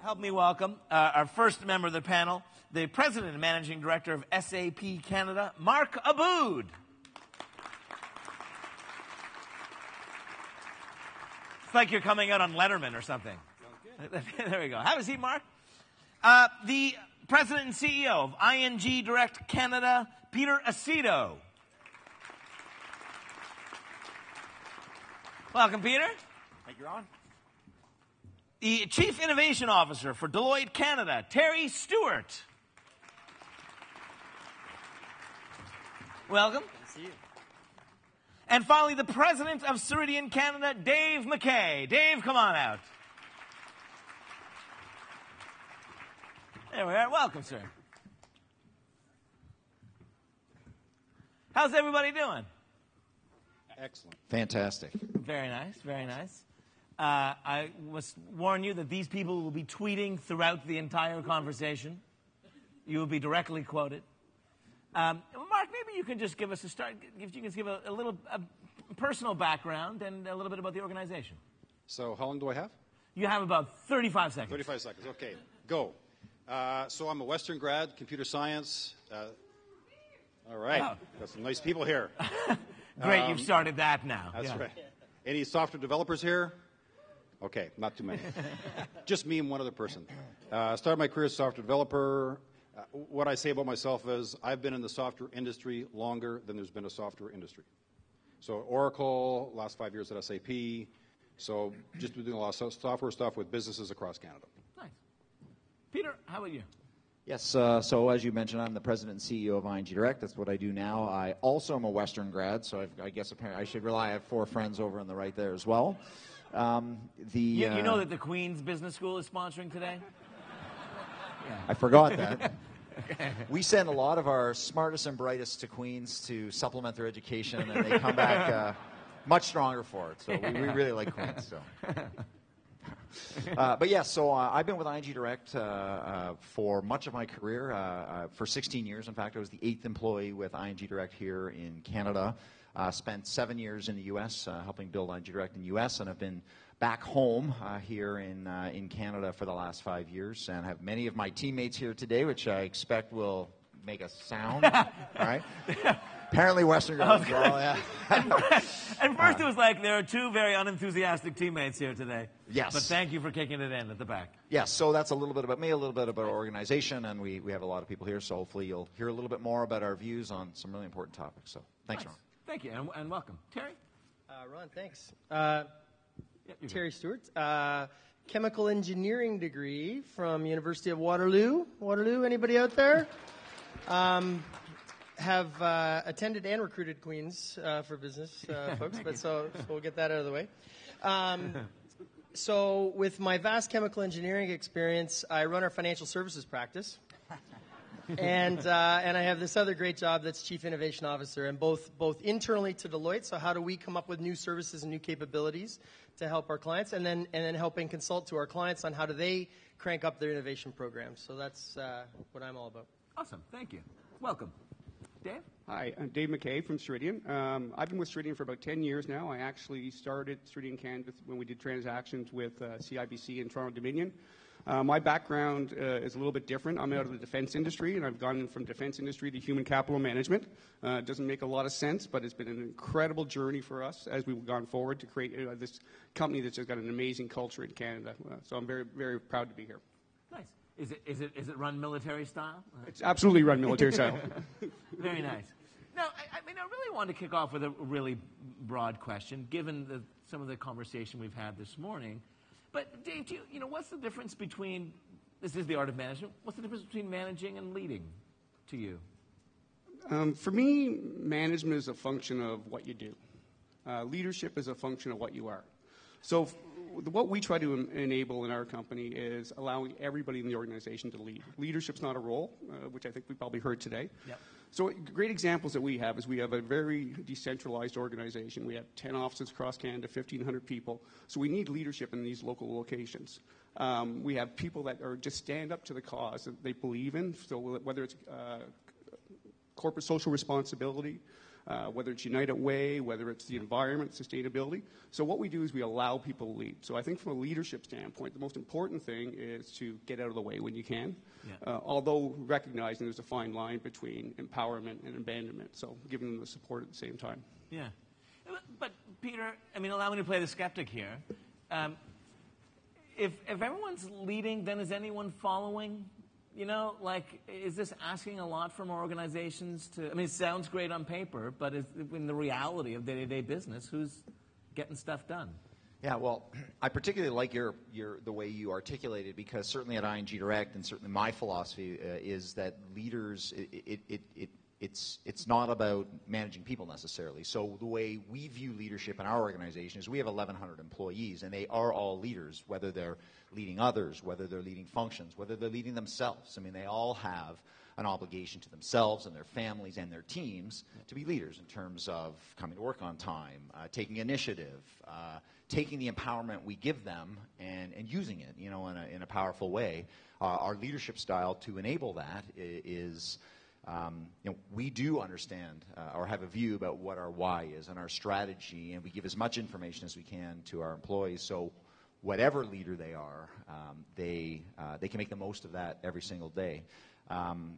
help me welcome our first member of the panel, the President and Managing Director of SAP Canada, Mark Aboud. It's like you're coming out on Letterman or something. There we go. Have a seat, Mark. The President and CEO of ING Direct Canada, Peter Aceto. Welcome, Peter. Thank you, Ron. The Chief Innovation Officer for Deloitte Canada, Terry Stuart. Welcome. Good to see you. And finally, the President of Ceridian Canada, Dave MacKay. Dave, come on out. There we are. Welcome, sir. How's everybody doing? Excellent. Fantastic. Very nice, very nice. I must warn you that these people will be tweeting throughout the entire conversation. You will be directly quoted. Mark, maybe you can just give us a start. If you can give a little personal background and a little bit about the organization. So how long do I have? You have about 35 seconds. 35 seconds. Okay, go. So I'm a Western grad, computer science. All right. Oh. Got some nice people here. Great, you've started that now. That's right. Any software developers here? Okay, not too many. Just me and one other person. Started my career as a software developer. What I say about myself is I've been in the software industry longer than there's been a software industry. So Oracle, last 5 years at SAP. So just doing a lot of software stuff with businesses across Canada. Nice. Peter, how about you? Yes, so as you mentioned, I'm the President and CEO of ING Direct. That's what I do now. I also am a Western grad, so I guess apparently I should rely. I have 4 friends over on the right there as well. You know that the Queen's Business School is sponsoring today? Yeah. I forgot that. We send a lot of our smartest and brightest to Queen's to supplement their education, and they come back much stronger for it. So we really like Queen's. So. But yes, so I've been with ING Direct for much of my career, for 16 years. In fact, I was the 8th employee with ING Direct here in Canada. Spent 7 years in the U.S. Helping build ING Direct in the U.S. and have been back home here in Canada for the last 5 years, and have many of my teammates here today, which I expect will make a sound. All right. Apparently Western girls as well, yeah. And first it was like there are 2 very unenthusiastic teammates here today. Yes. But thank you for kicking it in at the back. Yes, so that's a little bit about me, a little bit about our organization, and we have a lot of people here, so hopefully you'll hear a little bit more about our views on some really important topics. So thanks, Nice. Ron. Thank you, and welcome. Terry? Ron, thanks. Terry Stuart, chemical engineering degree from University of Waterloo. Waterloo, anybody out there? Have attended and recruited Queens for business folks, but so we'll get that out of the way. So with my vast chemical engineering experience, I run our financial services practice. And I have this other great job that's Chief Innovation Officer, and both internally to Deloitte, so how do we come up with new services and new capabilities to help our clients, and then helping consult to our clients on how do they crank up their innovation programs. So that's what I'm all about. Awesome. Thank you. Welcome. Dave? Hi, I'm Dave MacKay from Ceridian. I've been with Ceridian for about 10 years now. I actually started Ceridian Canada when we did transactions with CIBC and Toronto Dominion. My background is a little bit different. I'm out of the defense industry, and I've gone from defense industry to human capital management. It doesn't make a lot of sense, but it's been an incredible journey for us as we've gone forward to create this company that's just got an amazing culture in Canada. So I'm very, very proud to be here. Nice. Is it run military style? It's absolutely run military style. Very nice. Now, I mean, I really want to kick off with a really broad question, given some of the conversation we've had this morning. But Dave, you know, what's the difference between, this is the art of management, what's the difference between managing and leading to you? For me, management is a function of what you do. Leadership is a function of what you are. So what we try to enable in our company is allowing everybody in the organization to lead. Leadership's not a role, which I think we probably heard today. Yep. So great examples that we have is we have a very decentralized organization. We have 10 offices across Canada, 1,500 people. So we need leadership in these local locations. We have people that are just stand up to the cause that they believe in. So whether it's corporate social responsibility, whether it's United Way, whether it's the environment, sustainability. So what we do is we allow people to lead. So I think from a leadership standpoint, the most important thing is to get out of the way when you can, although recognizing there's a fine line between empowerment and abandonment, so giving them the support at the same time. Yeah. But, Peter, I mean, allow me to play the skeptic here. If everyone's leading, then is anyone following? You know, like, is this asking a lot from organizations to, I mean, it sounds great on paper, but in the reality of day-to-day business, who's getting stuff done? Yeah, well, I particularly like the way you articulated, because certainly at ING Direct, and certainly my philosophy is that leaders, it's not about managing people necessarily. So the way we view leadership in our organization is we have 1,100 employees, and they are all leaders, whether they're leading others, whether they're leading functions, whether they're leading themselves. I mean, they all have an obligation to themselves and their families and their teams to be leaders in terms of coming to work on time, taking initiative, taking the empowerment we give them and using it, you know, in a powerful way. Our leadership style to enable that is, you know, we do understand or have a view about what our why is and our strategy, and we give as much information as we can to our employees. So whatever leader they are, they can make the most of that every single day.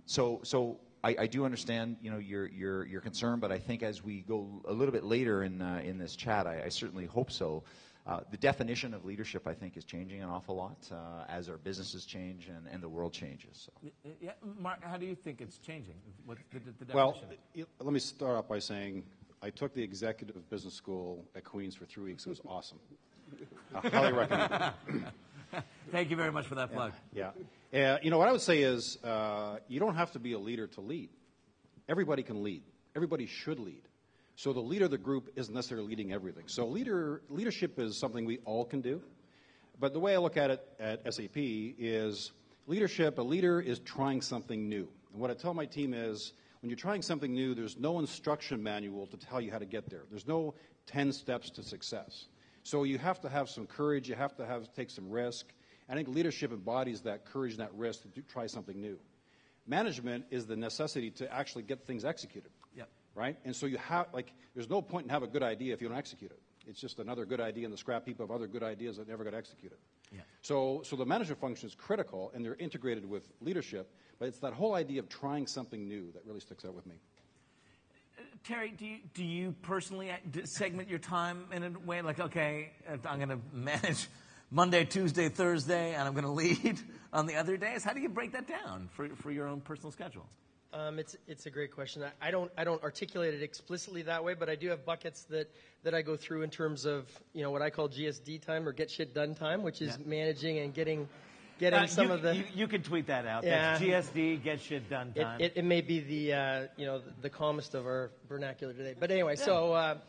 So I do understand, you know, your concern, but I think as we go a little bit later in this chat, I certainly hope so. The definition of leadership, I think, is changing an awful lot as our businesses change and the world changes. So. Yeah, Mark, how do you think it's changing? What's the definition? Well, let me start off by saying I took the executive business school at Queen's for 3 weeks. It was awesome. I highly recommend it. Thank you very much for that plug. Yeah. You know, what I would say is you don't have to be a leader to lead. Everybody can lead. Everybody should lead. So the leader of the group isn't necessarily leading everything. So leadership is something we all can do. But the way I look at it at SAP is leadership, a leader is trying something new. And what I tell my team is when you're trying something new, there's no instruction manual to tell you how to get there. There's no 10 steps to success. So you have to have some courage. You have to take some risk. I think leadership embodies that courage and that risk to try something new. Management is the necessity to actually get things executed. Yep. Right? And so you have, like, there's no point in having a good idea if you don't execute it. It's just another good idea in the scrap heap of other good ideas that never got executed. Yeah. So the management function is critical, and they're integrated with leadership, but it's that whole idea of trying something new that really sticks out with me. Terry, do you personally segment your time in a way like, okay, I'm going to manage Monday, Tuesday, Thursday, and I'm going to lead on the other days? How do you break that down for your own personal schedule? It's a great question. I don't articulate it explicitly that way, but I do have buckets that I go through in terms of, you know, what I call GSD time, or get shit done time, which is managing and getting some of the. You could tweet that out. Yeah. That's GSD, get shit done time. It may be the the calmest of our vernacular today, but anyway, so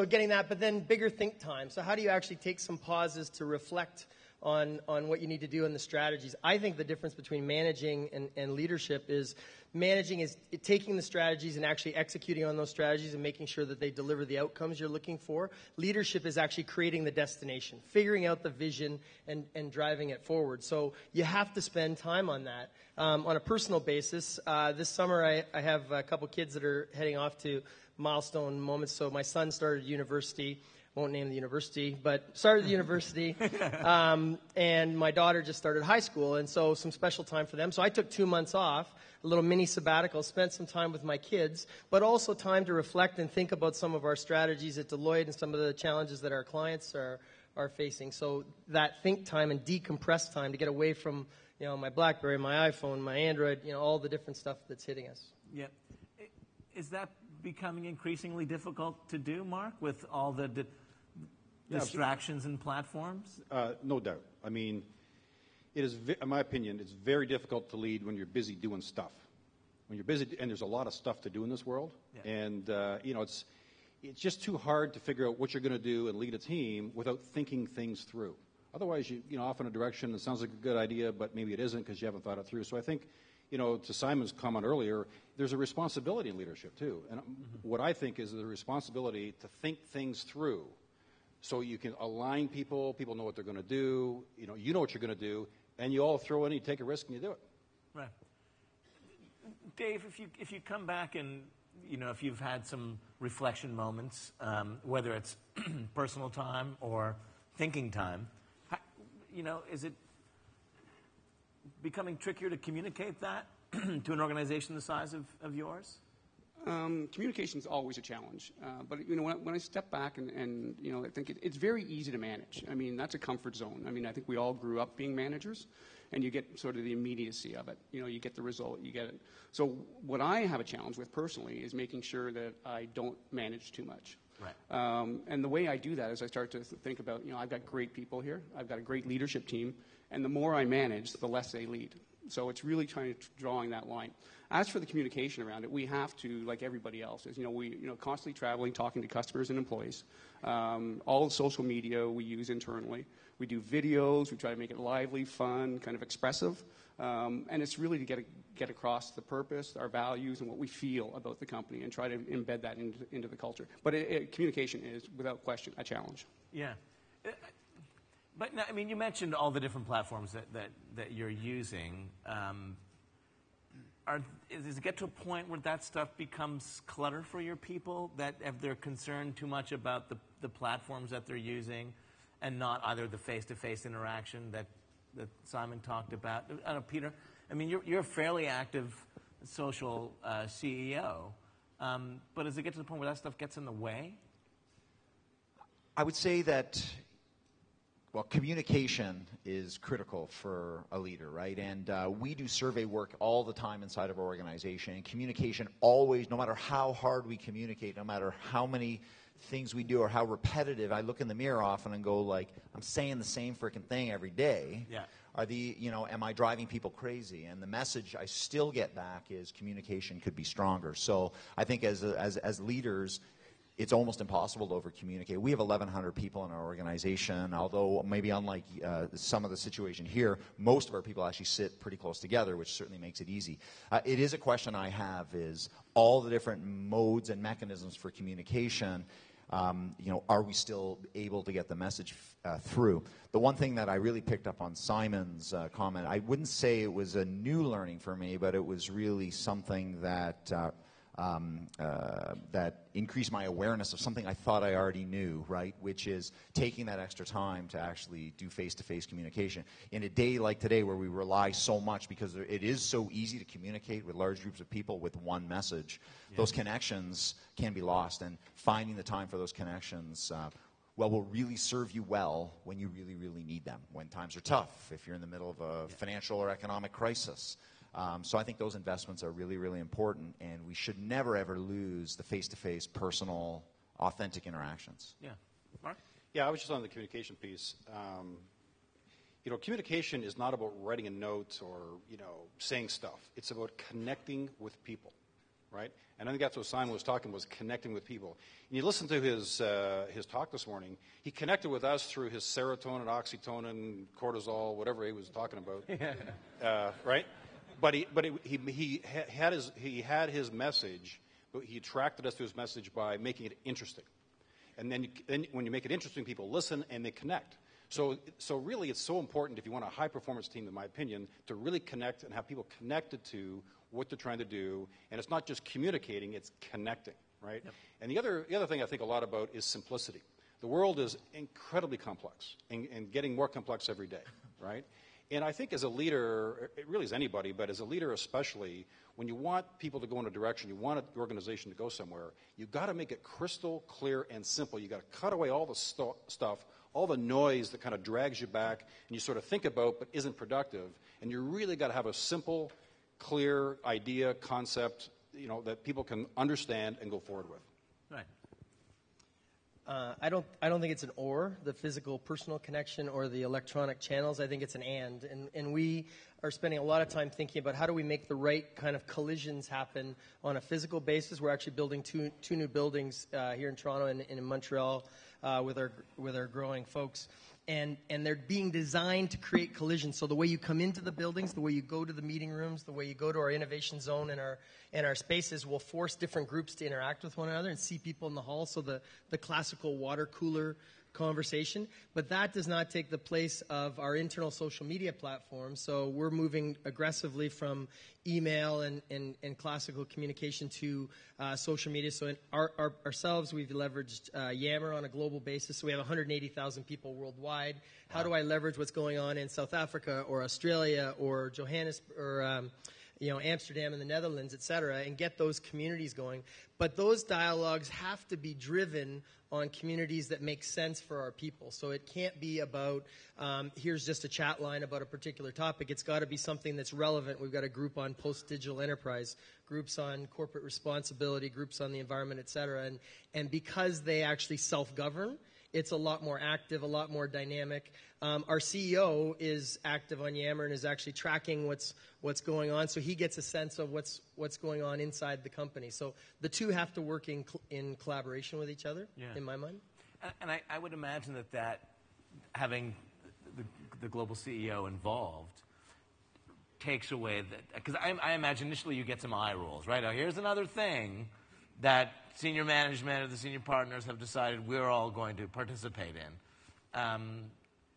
getting that, but then bigger think time. So how do you actually take some pauses to reflect on what you need to do and the strategies? I think the difference between managing and leadership is managing is taking the strategies and actually executing on those strategies and making sure that they deliver the outcomes you're looking for. Leadership is actually creating the destination, figuring out the vision and driving it forward. So you have to spend time on that. On a personal basis, this summer I have a couple kids that are heading off to milestone moments. So my son started university. Won't name the university, but started the university, and my daughter just started high school, and so some special time for them. So I took 2 months off, a little mini sabbatical, spent some time with my kids, but also time to reflect and think about some of our strategies at Deloitte and some of the challenges that our clients are facing. So that think time and decompress time to get away from, you know, my BlackBerry, my iPhone, my Android, you know, all the different stuff that's hitting us. Yeah. Is that becoming increasingly difficult to do, Mark, with all the distractions and platforms? No doubt. I mean, it is, in my opinion, it's very difficult to lead when you're busy doing stuff. When you're busy, and there's a lot of stuff to do in this world, and you know, it's just too hard to figure out what you're going to do and lead a team without thinking things through. Otherwise, you know, off in a direction that sounds like a good idea, but maybe it isn't because you haven't thought it through. So I think, you know, to Simon's comment earlier, there's a responsibility in leadership too, and what I think is the responsibility to think things through. So you can align people know what they're going to do, you know what you're going to do, and you all throw in, you take a risk, and you do it. Right. Dave, if you come back and you know, if you've had some reflection moments, whether it's personal time or thinking time, you know, is it becoming trickier to communicate that to an organization the size of yours? Communication is always a challenge, but you know, when I step back and you know, I think it's very easy to manage. I mean, that's a comfort zone. I mean, I think we all grew up being managers, and you get sort of the immediacy of it. You know, you get the result, you get it. So what I have a challenge with personally is making sure that I don't manage too much. Right. And the way I do that is I start to think about, you know, I've got great people here, I've got a great leadership team, and the more I manage, the less they lead. So it's really drawing that line. As for the communication around it, we have to, like everybody else, is, we constantly traveling, talking to customers and employees. All the social media we use internally. We do videos. We try to make it lively, fun, kind of expressive, and it's really to get across the purpose, our values, and what we feel about the company, and try to embed that into the culture. But communication is, without question, a challenge. Yeah. But I mean, you mentioned all the different platforms that you're using. Does it get to a point where that stuff becomes clutter for your people? That if they're concerned too much about the platforms that they're using, and not either the face-to-face interaction that Simon talked about? I don't know, Peter. I mean, you're a fairly active social CEO, but does it get to the point where that stuff gets in the way? I would say that, well, communication is critical for a leader, right? And we do survey work all the time inside of our organization. And communication always, no matter how hard we communicate, no matter how many things we do or how repetitive, I look in the mirror often and go like, I'm saying the same freaking thing every day. Yeah. Am I driving people crazy? And the message I still get back is communication could be stronger. So I think as leaders, it's almost impossible to over-communicate. We have 1,100 people in our organization, although maybe unlike some of the situation here, most of our people actually sit pretty close together, which certainly makes it easy. It is a question I have is all the different modes and mechanisms for communication, are we still able to get the message through? The one thing that I really picked up on Simon's comment, I wouldn't say it was a new learning for me, but it was really something that that increased my awareness of something I thought I already knew, right? Which is taking that extra time to actually do face-to-face communication. In a day like today where we rely so much, because it is so easy to communicate with large groups of people with one message, those connections can be lost. And finding the time for those connections will really serve you well when you really, really need them, when times are tough, if you're in the middle of a financial or economic crisis. So I think those investments are really, really important, and we should never, ever lose the face-to-face, personal, authentic interactions. Yeah. Mark? Yeah, I was just on the communication piece. Communication is not about writing a note or, saying stuff. It's about connecting with people, right? And I think that's what Simon was talking about, was connecting with people. And you listen to his talk this morning, he connected with us through his serotonin, oxytocin, cortisol, whatever he was talking about, right? But he had his message, but he attracted us to his message by making it interesting. And then when you make it interesting, people listen and they connect. So really, it's so important if you want a high-performance team, in my opinion, to really connect and have people connected to what they're trying to do. And it's not just communicating, it's connecting, right? Yep. And the other thing I think a lot about is simplicity. The world is incredibly complex and getting more complex every day, right? And I think as a leader, it really is anybody, but as a leader especially, when you want people to go in a direction, you want your organization to go somewhere, you've got to make it crystal clear and simple. You've got to cut away all the stuff, all the noise that kind of drags you back and you sort of think about but isn't productive. And you really got to have a simple, clear idea, concept, that people can understand and go forward with. Right. I don't think it's an or, the physical personal connection or the electronic channels. I think it's an and we are spending a lot of time thinking about how do we make the right kind of collisions happen on a physical basis. We're actually building two new buildings here in Toronto and in Montreal with our growing folks. And they're being designed to create collisions. So the way you come into the buildings, the way you go to the meeting rooms, the way you go to our innovation zone and our spaces will force different groups to interact with one another and see people in the hall. So the classical water cooler conversation, but that does not take the place of our internal social media platform. So we're moving aggressively from email and classical communication to social media. So in ourselves, we've leveraged Yammer on a global basis. So we have 180,000 people worldwide. How do I leverage what's going on in South Africa or Australia or Johannesburg or Amsterdam in the Netherlands, et cetera, and get those communities going. But those dialogues have to be driven on communities that make sense for our people. So it can't be about, here's just a chat line about a particular topic. It's got to be something that's relevant. We've got a group on post-digital enterprise, groups on corporate responsibility, groups on the environment, et cetera. And because they actually self-govern, it's a lot more active, a lot more dynamic. Our CEO is active on Yammer and is actually tracking what's going on, so he gets a sense of what's going on inside the company. So the two have to work in collaboration with each other, in my mind. And I would imagine that having the global CEO involved takes away that, because I imagine initially you get some eye rolls, right? Now here's another thing that senior management or the senior partners have decided we're all going to participate in.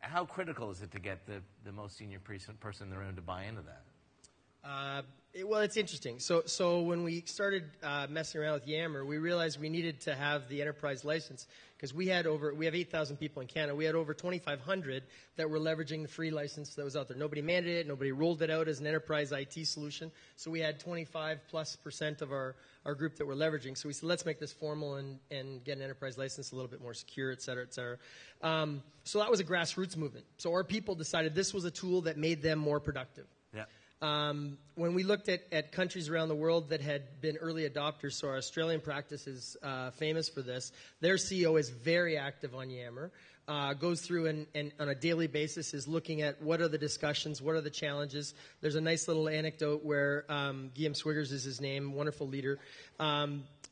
How critical is it to get the most senior person in the room to buy into that? Well, it's interesting. So when we started messing around with Yammer, we realized we needed to have the enterprise license because we have 8,000 people in Canada. We had over 2,500 that were leveraging the free license that was out there. Nobody mandated it. Nobody rolled it out as an enterprise IT solution. So we had 25+% of our group that were leveraging. So we said, let's make this formal and get an enterprise license a little bit more secure, et cetera, et cetera. So that was a grassroots movement. So our people decided this was a tool that made them more productive. Yeah. When we looked at countries around the world that had been early adopters, so our Australian practice is famous for this, their CEO is very active on Yammer, goes through and on a daily basis is looking at what are the discussions, what are the challenges. There's a nice little anecdote where Guillaume Swiggers is his name, wonderful leader.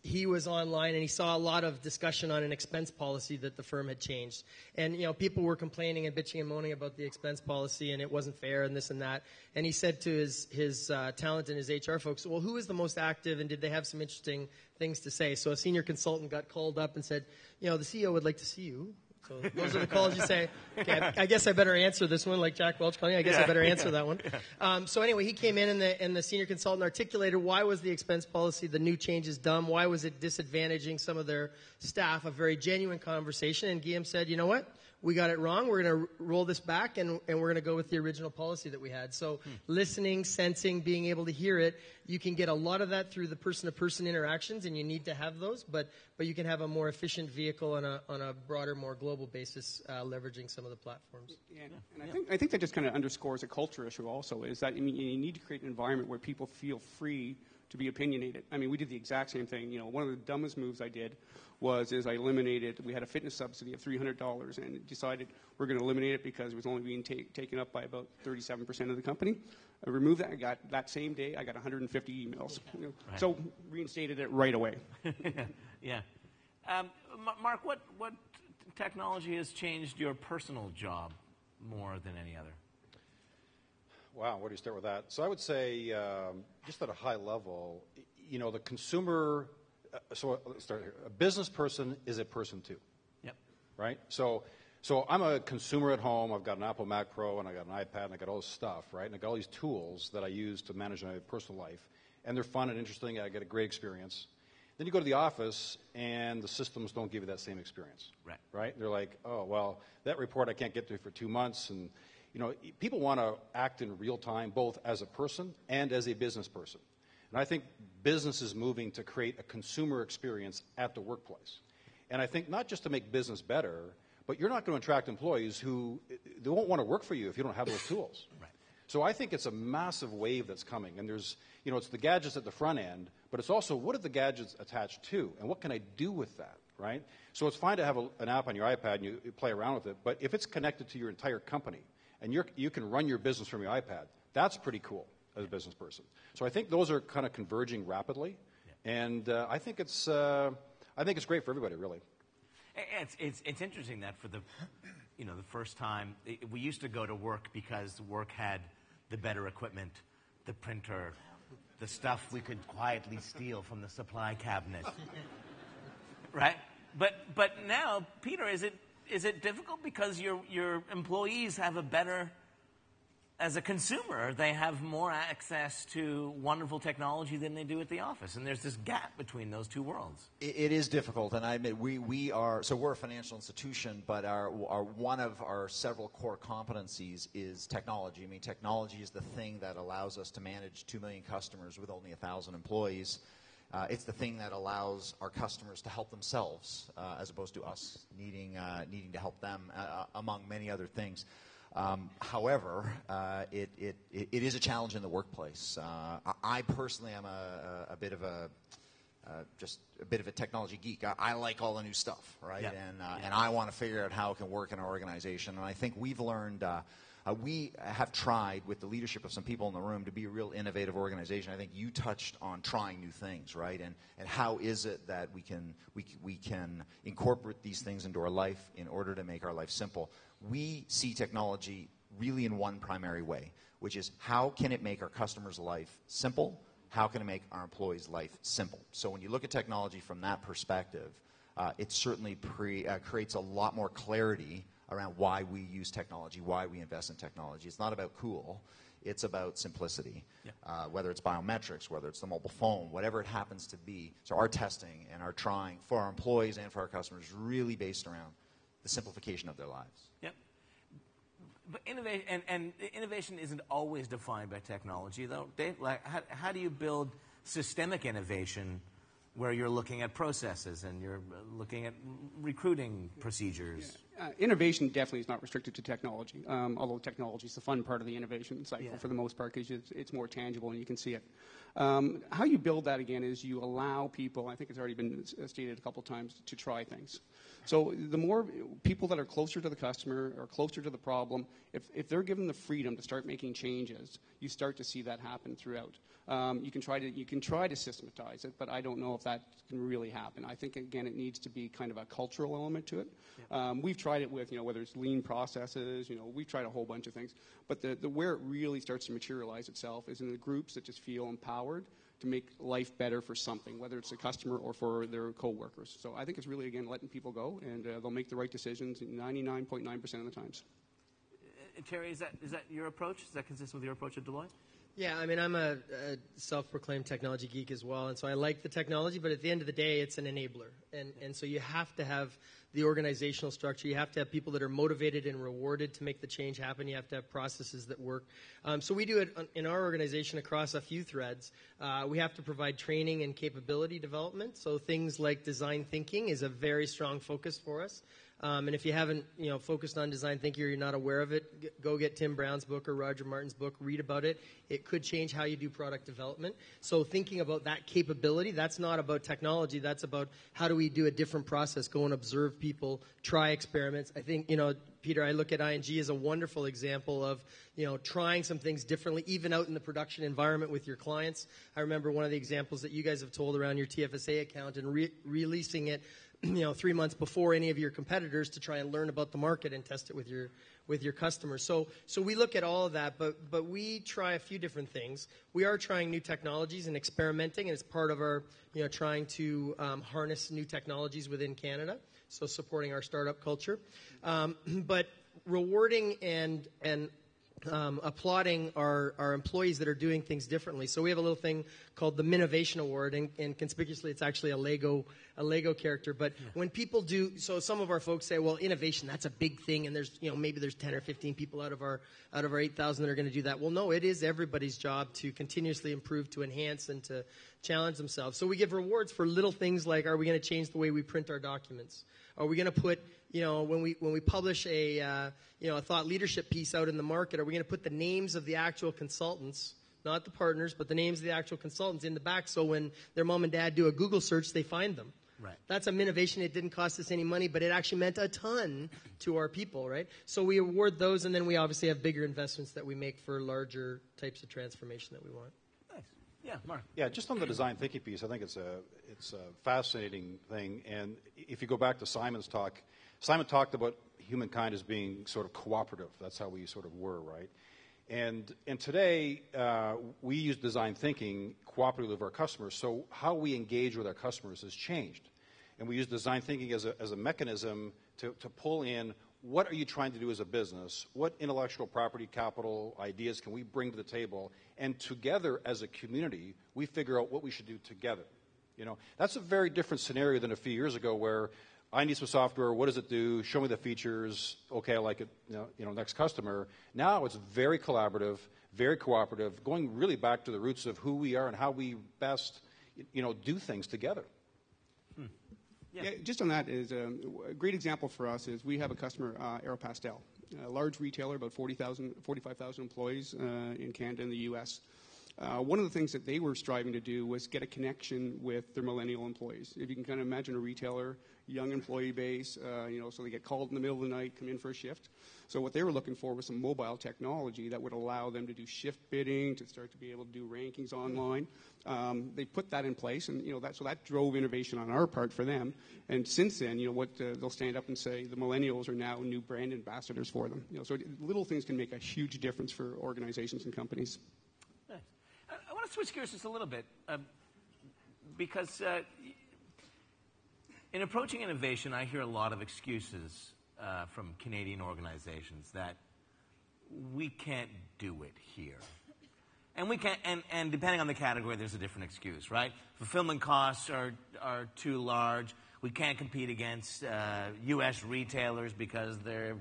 He was online and he saw a lot of discussion on an expense policy that the firm had changed. And, people were complaining and bitching and moaning about the expense policy and it wasn't fair and this and that. And he said to his talent and his HR folks, well, who is the most active and did they have some interesting things to say? So a senior consultant got called up and said, the CEO would like to see you. So those are the calls you say, okay, I guess I better answer this one, like Jack Welch calling. I guess I better answer that one. So anyway, he came in and the senior consultant articulated why was the expense policy, the new changes dumb? Why was it disadvantaging some of their staff? A very genuine conversation. And Guillaume said, you know what? We got it wrong. We're going to roll this back, and we're going to go with the original policy that we had. So listening, sensing, being able to hear it, you can get a lot of that through the person-to-person interactions, and you need to have those. But you can have a more efficient vehicle on a broader, more global basis, leveraging some of the platforms. Yeah. And I think that just kind of underscores a culture issue also, is that you need to create an environment where people feel free to be opinionated. I mean, we did the exact same thing. One of the dumbest moves I did is I eliminated, we had a fitness subsidy of $300 and decided we're going to eliminate it because it was only being taken up by about 37% of the company. I removed that. I got that same day, I got 150 emails. Right. So reinstated it right away. Yeah. Mark, what technology has changed your personal job more than any other? Wow, where do you start with that? So I would say, just at a high level, the consumer. So let's start here. A business person is a person too. Yep. Right. So I'm a consumer at home. I've got an Apple Mac Pro and I got an iPad and I got all this stuff, right? And I got all these tools that I use to manage my personal life, and they're fun and interesting. I get a great experience. Then you go to the office and the systems don't give you that same experience. Right. Right. They're like, oh well, that report I can't get to for 2 months, and people want to act in real time, both as a person and as a business person. And I think business is moving to create a consumer experience at the workplace. And I think not just to make business better, but you're not going to attract employees who they won't want to work for you if you don't have those tools. Right. So I think it's a massive wave that's coming. And there's, it's the gadgets at the front end, but it's also what are the gadgets attached to, and what can I do with that, right? So it's fine to have an app on your iPad and you play around with it, but if it's connected to your entire company and you can run your business from your iPad, that's pretty cool as a business person. So I think those are kind of converging rapidly, and I think it's great for everybody, really. It's interesting that for the first time we used to go to work because work had the better equipment, the printer, the stuff we could quietly steal from the supply cabinet, right? But now, Peter, is it is it difficult because your employees have a better, as a consumer, they have more access to wonderful technology than they do at the office, and there's this gap between those two worlds. It is difficult, and I admit we're a financial institution, but our one of our several core competencies is technology. I mean, technology is the thing that allows us to manage 2 million customers with only 1,000 employees. It's the thing that allows our customers to help themselves, as opposed to us needing to help them, among many other things. However, it is a challenge in the workplace. I personally am a bit of a technology geek. I like all the new stuff, right? Yeah. And I want to figure out how it can work in our organization. And I think we've learned. We have tried, with the leadership of some people in the room, to be a real innovative organization. I think you touched on trying new things, right? And how is it that we can incorporate these things into our life in order to make our life simple? We see technology really in one primary way, which is how can it make our customers' life simple? How can it make our employees' life simple? So when you look at technology from that perspective, it certainly creates a lot more clarity around why we use technology, why we invest in technology. It's not about cool. It's about simplicity, whether it's biometrics, whether it's the mobile phone, whatever it happens to be. So our testing and our trying for our employees and for our customers is really based around the simplification of their lives. Yep. But innovation isn't always defined by technology, though. Dave, like, how do you build systemic innovation where you're looking at processes and you're looking at recruiting procedures? Innovation definitely is not restricted to technology, although technology is the fun part of the innovation cycle for the most part because it's more tangible and you can see it. How you build that, again, is you allow people, I think it's already been stated a couple times, to try things. So the more people that are closer to the customer or closer to the problem, if they're given the freedom to start making changes, you start to see that happen throughout. You can try to systematize it, but I don't know if that can really happen. I think, again, it needs to be kind of a cultural element to it. We've tried it with, whether it's lean processes, we've tried a whole bunch of things. But the where it really starts to materialize itself is in the groups that just feel empowered to make life better for something, whether it's a customer or for their coworkers. So I think it's really, again, letting people go, and they'll make the right decisions 99.9% of the times. Terry, is that your approach? Is that consistent with your approach at Deloitte? Yeah, I mean, I'm a self-proclaimed technology geek as well, and so I like the technology, but at the end of the day, it's an enabler. And so you have to have the organizational structure. You have to have people that are motivated and rewarded to make the change happen. You have to have processes that work. So we do it in our organization across a few threads. We have to provide training and capability development. So things like design thinking is a very strong focus for us. And if you haven't, focused on design thinking or you're not aware of it, go get Tim Brown's book or Roger Martin's book, read about it. It could change how you do product development. So thinking about that capability, that's not about technology. That's about how do we do a different process, go and observe people, try experiments. I think, Peter, I look at ING as a wonderful example of, trying some things differently, even out in the production environment with your clients. I remember one of the examples that you guys have told around your TFSA account and releasing it 3 months before any of your competitors to try and learn about the market and test it with your customers. So we look at all of that, but we try a few different things. We are trying new technologies and experimenting, and it's part of our trying to harness new technologies within Canada. So supporting our startup culture, but rewarding and applauding our employees that are doing things differently. So we have a little thing called the Minnovation Award, and conspicuously it's actually a Lego character. But when people do, so some of our folks say, well, innovation, that's a big thing, and there's maybe there's 10 or 15 people out of our 8,000 that are going to do that. Well, no, it is everybody's job to continuously improve, to enhance, and to challenge themselves. So we give rewards for little things like, are we going to change the way we print our documents? Are we going to put, when we publish a thought leadership piece out in the market, are we going to put the names of the actual consultants, not the partners, but the names of the actual consultants in the back so when their mom and dad do a Google search, they find them? Right. That's a innovation. It didn't cost us any money, but it actually meant a ton to our people, right? So we award those, and then we obviously have bigger investments that we make for larger types of transformation that we want. Nice. Yeah, Mark. Yeah, just on the design thinking piece, I think it's a fascinating thing. And if you go back to Simon's talk, Simon talked about humankind as being sort of cooperative. That's how we sort of were, right? And today, we use design thinking cooperatively with our customers. So how we engage with our customers has changed. and we use design thinking as a mechanism to pull in what are you trying to do as a business, what intellectual property, capital, ideas can we bring to the table, and together as a community, we figure out what we should do together. That's a very different scenario than a few years ago where I need some software, what does it do, show me the features, okay, I like it, next customer. Now it's very collaborative, very cooperative, going really back to the roots of who we are and how we best, do things together. Yeah, just on that is a great example for us is we have a customer, Aeropastel, a large retailer, about 45,000 employees in Canada and the U.S. One of the things that they were striving to do was get a connection with their millennial employees. If you can kind of imagine a retailer, young employee base, so they get called in the middle of the night, come in for a shift. So what they were looking for was some mobile technology that would allow them to do shift bidding, to start to be able to do rankings online. They put that in place, and so that drove innovation on our part for them. And since then, they'll stand up and say the millennials are now new brand ambassadors for them. So little things can make a huge difference for organizations and companies. Nice. I want to switch gears just a little bit because in approaching innovation, I hear a lot of excuses from Canadian organizations that we can't do it here. And we can't, and depending on the category, there's a different excuse, right? Fulfillment costs are too large. We can't compete against U.S. retailers because they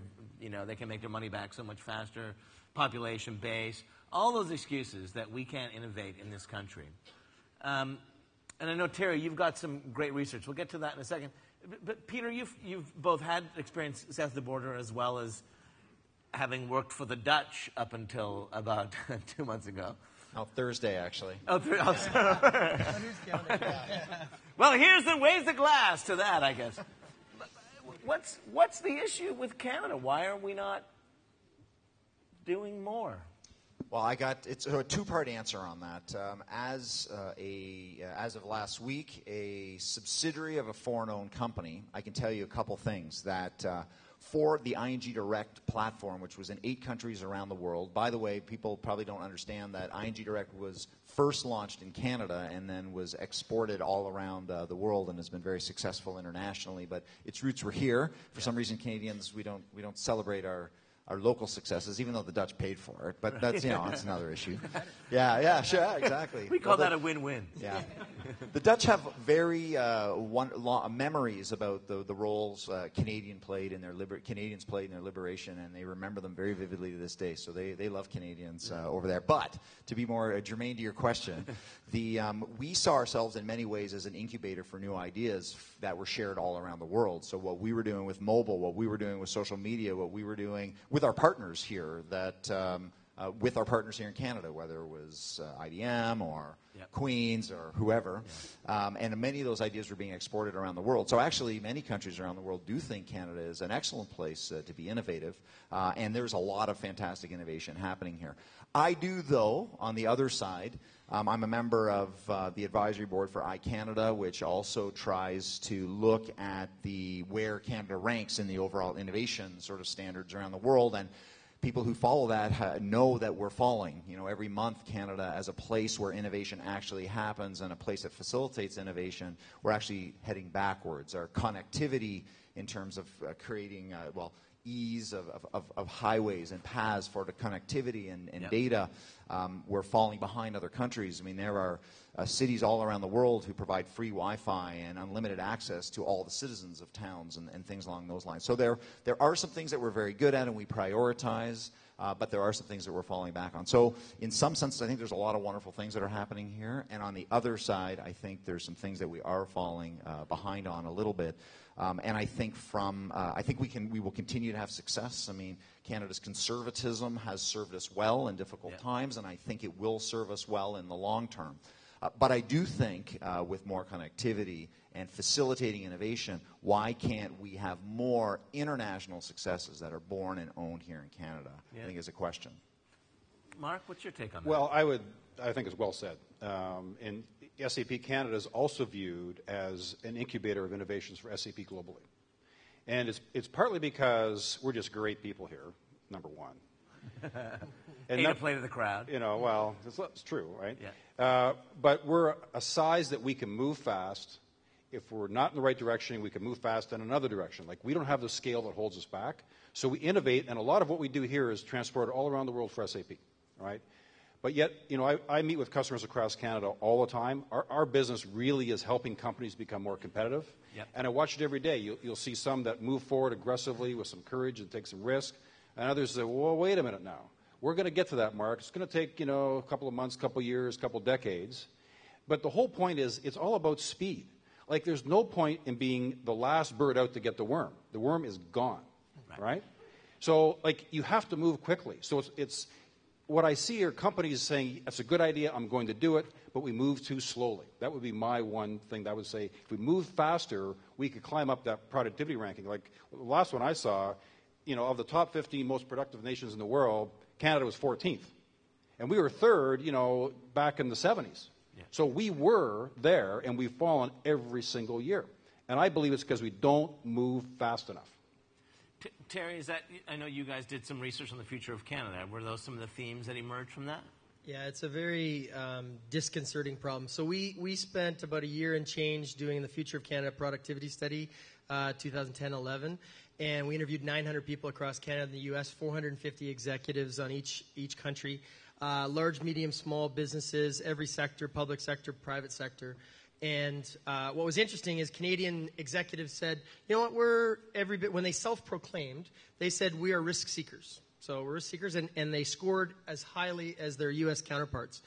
can make their money back so much faster. Population base, all those excuses that we can't innovate in this country. And I know, Terry, you've got some great research. We'll get to that in a second. But Peter, you've both had experience south of the border as well as having worked for the Dutch up until about 2 months ago. Oh, Thursday, actually. Oh, well, here's the raise the glass to that, I guess. What's the issue with Canada? Why are we not doing more? Well, it's a two-part answer on that. As of last week, a subsidiary of a foreign-owned company, I can tell you a couple things that. For the ING Direct platform, which was in 8 countries around the world. By the way, people probably don't understand that ING Direct was first launched in Canada and then was exported all around the world and has been very successful internationally. But its roots were here. For some reason, Canadians, we don't celebrate our local successes, even though the Dutch paid for it. But that's that's another issue. Yeah, sure, exactly. We call that a win-win. Yeah. The Dutch have very memories about the roles Canadians played in their liberation, and they remember them very vividly to this day. So they love Canadians over there. But to be more germane to your question, we saw ourselves in many ways as an incubator for new ideas that were shared all around the world. So what we were doing with mobile, what we were doing with social media, what we were doing with our partners here, with our partners here in Canada, whether it was IBM or Queens or whoever, and many of those ideas were being exported around the world. So actually, many countries around the world do think Canada is an excellent place to be innovative, and there's a lot of fantastic innovation happening here. I do, though, on the other side, I'm a member of the advisory board for iCanada, which also tries to look at where Canada ranks in the overall innovation sort of standards around the world. And people who follow that know that we're falling. Every month, Canada, as a place where innovation actually happens and a place that facilitates innovation, we're actually heading backwards. Our connectivity in terms of creating, ease of highways and paths for the connectivity and data, we're falling behind other countries. I mean, there are cities all around the world who provide free Wi-Fi and unlimited access to all the citizens of towns and things along those lines. So there are some things that we're very good at and we prioritize, but there are some things that we're falling back on. So in some sense, I think there's a lot of wonderful things that are happening here. And on the other side, I think there's some things that we are falling behind on a little bit. And I think we will continue to have success. I mean, Canada's conservatism has served us well in difficult times, and I think it will serve us well in the long term. But I do think with more connectivity and facilitating innovation, why can't we have more international successes that are born and owned here in Canada? I think is a question. Mark, what's your take on that? Well, I think it's well said. And SAP Canada is also viewed as an incubator of innovations for SAP globally. And it's partly because we're just great people here, number one. And to play to the crowd. It's true, right? Yeah. But we're a size that we can move fast. if we're not in the right direction, we can move fast in another direction. Like, we don't have the scale that holds us back. So we innovate, and a lot of what we do here is transported all around the world for SAP, right? But yet, I meet with customers across Canada all the time. Our business really is helping companies become more competitive. Yep. And I watch it every day. You'll see some that move forward aggressively with some courage and take some risk. And others say, well, wait a minute now. We're going to get to that mark. It's going to take, a couple of months, couple of years, couple of decades. But the whole point is it's all about speed. Like, there's no point in being the last bird out to get the worm. The worm is gone, right? So, like, you have to move quickly. So it's what I see are companies saying, that's a good idea, I'm going to do it, but we move too slowly. That would be my one thing that I would say. If we move faster, we could climb up that productivity ranking. Like, the last one I saw, of the top 15 most productive nations in the world, Canada was 14th. And we were third, back in the 70s. Yeah. So we were there, and we've fallen every single year. And I believe it's because we don't move fast enough. Terry, I know you guys did some research on the future of Canada. Were those some of the themes that emerged from that? Yeah, it's a very disconcerting problem. So we spent about a year and change doing the Future of Canada Productivity Study, 2010-11, and we interviewed 900 people across Canada and the U.S., 450 executives on each country, large, medium, small businesses, every sector, public sector, private sector. And what was interesting is Canadian executives said, you know what, when they self-proclaimed, they said we are risk seekers. So we're risk seekers, and they scored as highly as their U.S. counterparts.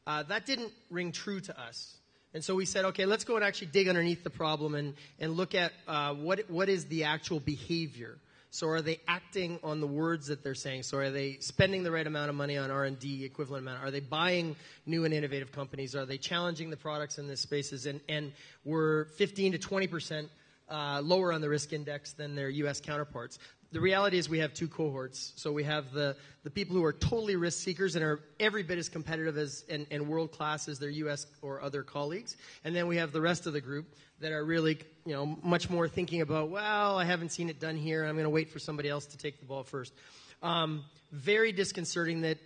That didn't ring true to us. And so we said, okay, let's go and actually dig underneath the problem and look at what is the actual behavior. So are they acting on the words that they're saying? So are they spending the right amount of money on R&D, equivalent amount? Are they buying new and innovative companies? Are they challenging the products in these spaces? And we're 15 to 20% lower on the risk index than their U.S. counterparts. The reality is we have two cohorts. So we have the people who are totally risk seekers and are every bit as competitive and world-class as their U.S. or other colleagues. And then we have the rest of the group that are really, much more thinking about, well, I haven't seen it done here. I'm going to wait for somebody else to take the ball first. Very disconcerting that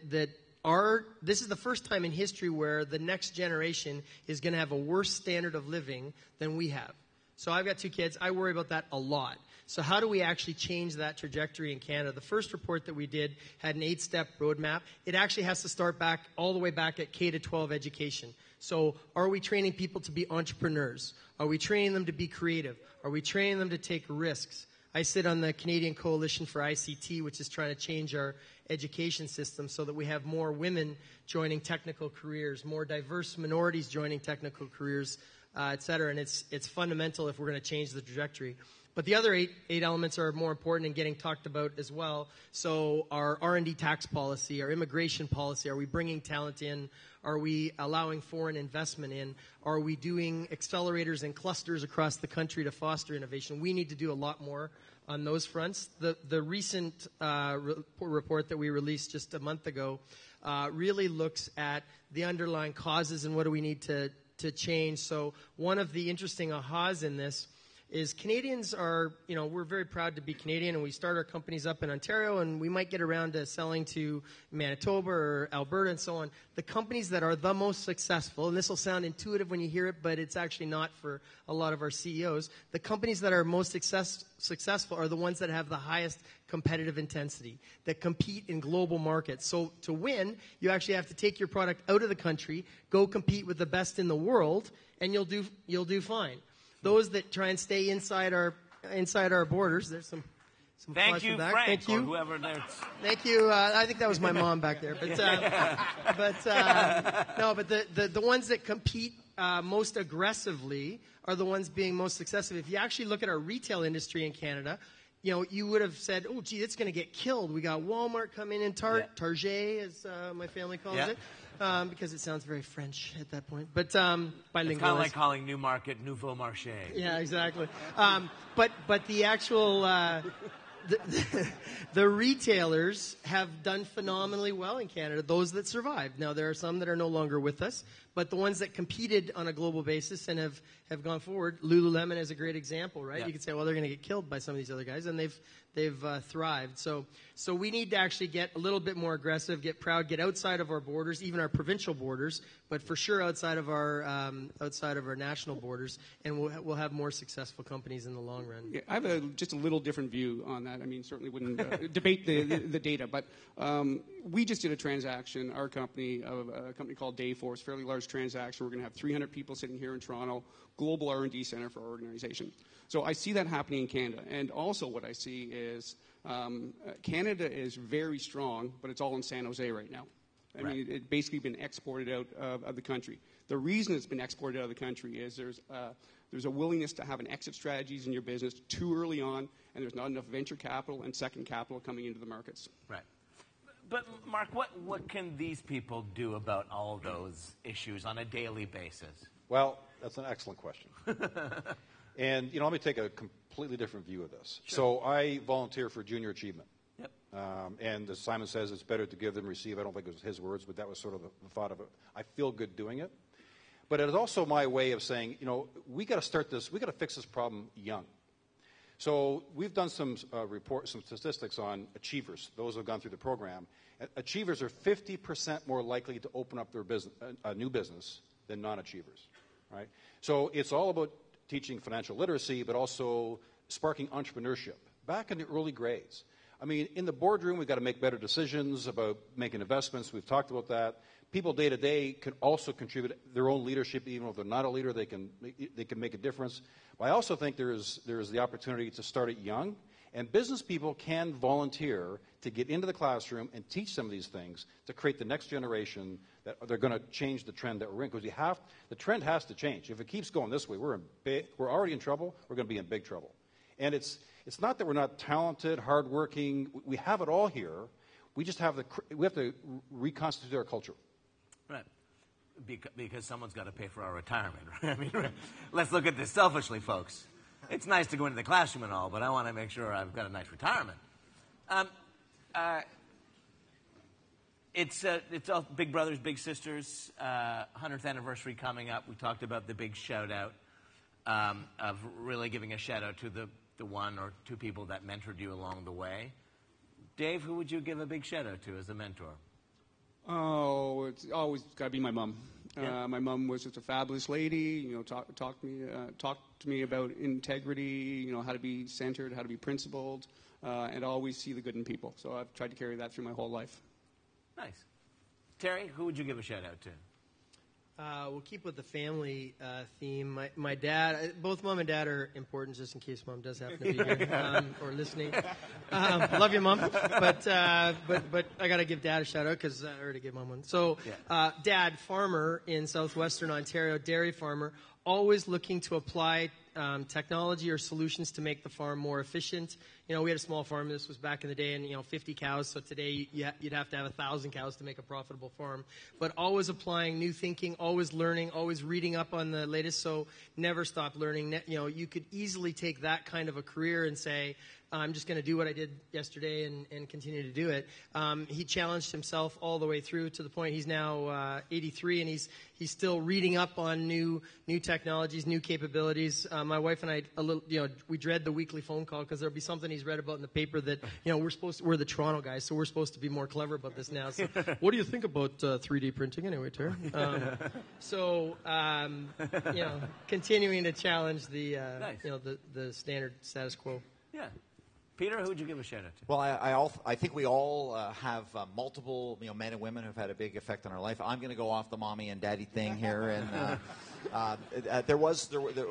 this is the first time in history where the next generation is going to have a worse standard of living than we have. So I've got 2 kids. I worry about that a lot. So how do we actually change that trajectory in Canada? The first report that we did had an 8-step roadmap. It actually has to start back all the way back at K-12 education. So are we training people to be entrepreneurs? Are we training them to be creative? Are we training them to take risks? I sit on the Canadian Coalition for ICT, which is trying to change our education system so that we have more women joining technical careers, more diverse minorities joining technical careers, et cetera. And it's fundamental if we're going to change the trajectory. But the other eight elements are more important and getting talked about as well. So our R&D tax policy, our immigration policy, are we bringing talent in? Are we allowing foreign investment in? Are we doing accelerators and clusters across the country to foster innovation? We need to do a lot more on those fronts. The recent report that we released just a month ago really looks at the underlying causes and what do we need to change. So one of the interesting ahas in this is Canadians are, we're very proud to be Canadian, and we start our companies up in Ontario, and we might get around to selling to Manitoba or Alberta and so on. The companies that are the most successful, and this will sound intuitive when you hear it, but it's actually not for a lot of our CEOs, the companies that are most successful are the ones that have the highest competitive intensity, that compete in global markets. So to win, you actually have to take your product out of the country, go compete with the best in the world, and you'll do fine. Those that try and stay inside our borders, there's some Thank you, back. Frank, Thank you, or whoever there's. Thank you. I think that was my mom back there. But the ones that compete most aggressively are the ones being most successful. If you actually look at our retail industry in Canada, you would have said, oh, gee, it's going to get killed. We got Walmart coming in, Target, as my family calls it. Because it sounds very French at that point. But bilingual. It's kind of like calling Newmarket Nouveau Marché. Yeah, exactly. But the actual the retailers have done phenomenally well in Canada, those that survived. Now, there are some that are no longer with us, but the ones that competed on a global basis and have gone forward, Lululemon is a great example, right? Yeah. You could say, well, they're going to get killed by some of these other guys, and they've thrived. So we need to actually get a little bit more aggressive, get proud, get outside of our borders, even our provincial borders, but for sure outside of our national borders, and we'll have more successful companies in the long run. Yeah, I have just a little different view on that. I mean, certainly wouldn't debate the data, but we just did a transaction, our company, of a company called Dayforce, fairly large transaction. We're going to have 300 people sitting here in Toronto, global R&D center for our organization. So I see that happening in Canada. And also what I see is Canada is very strong, but it's all in San Jose right now. I mean, it's basically been exported out of the country. The reason it's been exported out of the country is there's a willingness to have an exit strategies in your business too early on, and there's not enough venture capital and second capital coming into the markets. Right. But, Mark, what can these people do about all of those issues on a daily basis? Well, that's an excellent question. And, let me take a completely different view of this. Sure. So I volunteer for junior achievement. Yep. And as Simon says, it's better to give than receive. I don't think it was his words, but that was sort of the thought of it. I feel good doing it. But it is also my way of saying, we got to start this, we got to fix this problem young. So we've done some statistics on achievers, those who have gone through the program. Achievers are 50% more likely to open up their business, a new business than non-achievers, right? So it's all about teaching financial literacy, but also sparking entrepreneurship back in the early grades. I mean, in the boardroom, we've got to make better decisions about making investments. We've talked about that. People day to day can also contribute their own leadership, even if they're not a leader. They can make a difference. But I also think there is the opportunity to start it young, and business people can volunteer to get into the classroom and teach some of these things to create the next generation that they're going to change the trend that we're in. Because the trend has to change. If it keeps going this way, we're already in trouble. We're going to be in big trouble. And it's not that we're not talented, hardworking. We have it all here. We just have to reconstitute our culture. Right. Because someone's got to pay for our retirement. Right? I mean, let's look at this selfishly, folks. It's nice to go into the classroom and all, but I want to make sure I've got a nice retirement. It's all big brothers, big sisters, 100th anniversary coming up. We talked about the big shout-out of really giving a shout-out to the one or two people that mentored you along the way. Dave, who would you give a big shout-out to as a mentor? Oh, it's always got to be my mom. Yeah. My mom was just a fabulous lady. Talked to me about integrity. How to be centered, how to be principled, and always see the good in people. So I've tried to carry that through my whole life. Nice. Terry, who would you give a shout out to? We'll keep with the family theme. My dad, both mom and dad are important, just in case mom does happen to be here or listening. Love you, mom, but I got to give dad a shout out because I already gave mom one. So, dad, farmer in southwestern Ontario, dairy farmer, always looking to apply technology or solutions to make the farm more efficient. We had a small farm. This was back in the day, and 50 cows. So today you'd have to have 1,000 cows to make a profitable farm. But always applying new thinking, always learning, always reading up on the latest. So never stop learning. You could easily take that kind of a career and say, I'm just going to do what I did yesterday and continue to do it. He challenged himself all the way through to the point he's now 83, and he's still reading up on new technologies, new capabilities. My wife and I, we dread the weekly phone call because there'll be something he's read about in the paper that we're the Toronto guys, so we're supposed to be more clever about this now. So, what do you think about 3D printing anyway, Terry? Continuing to challenge the Nice. the standard status quo. Yeah. Peter, who would you give a shout out to? Well, I think we all have multiple men and women who've had a big effect on our life. I'm going to go off the mommy and daddy thing here, and there was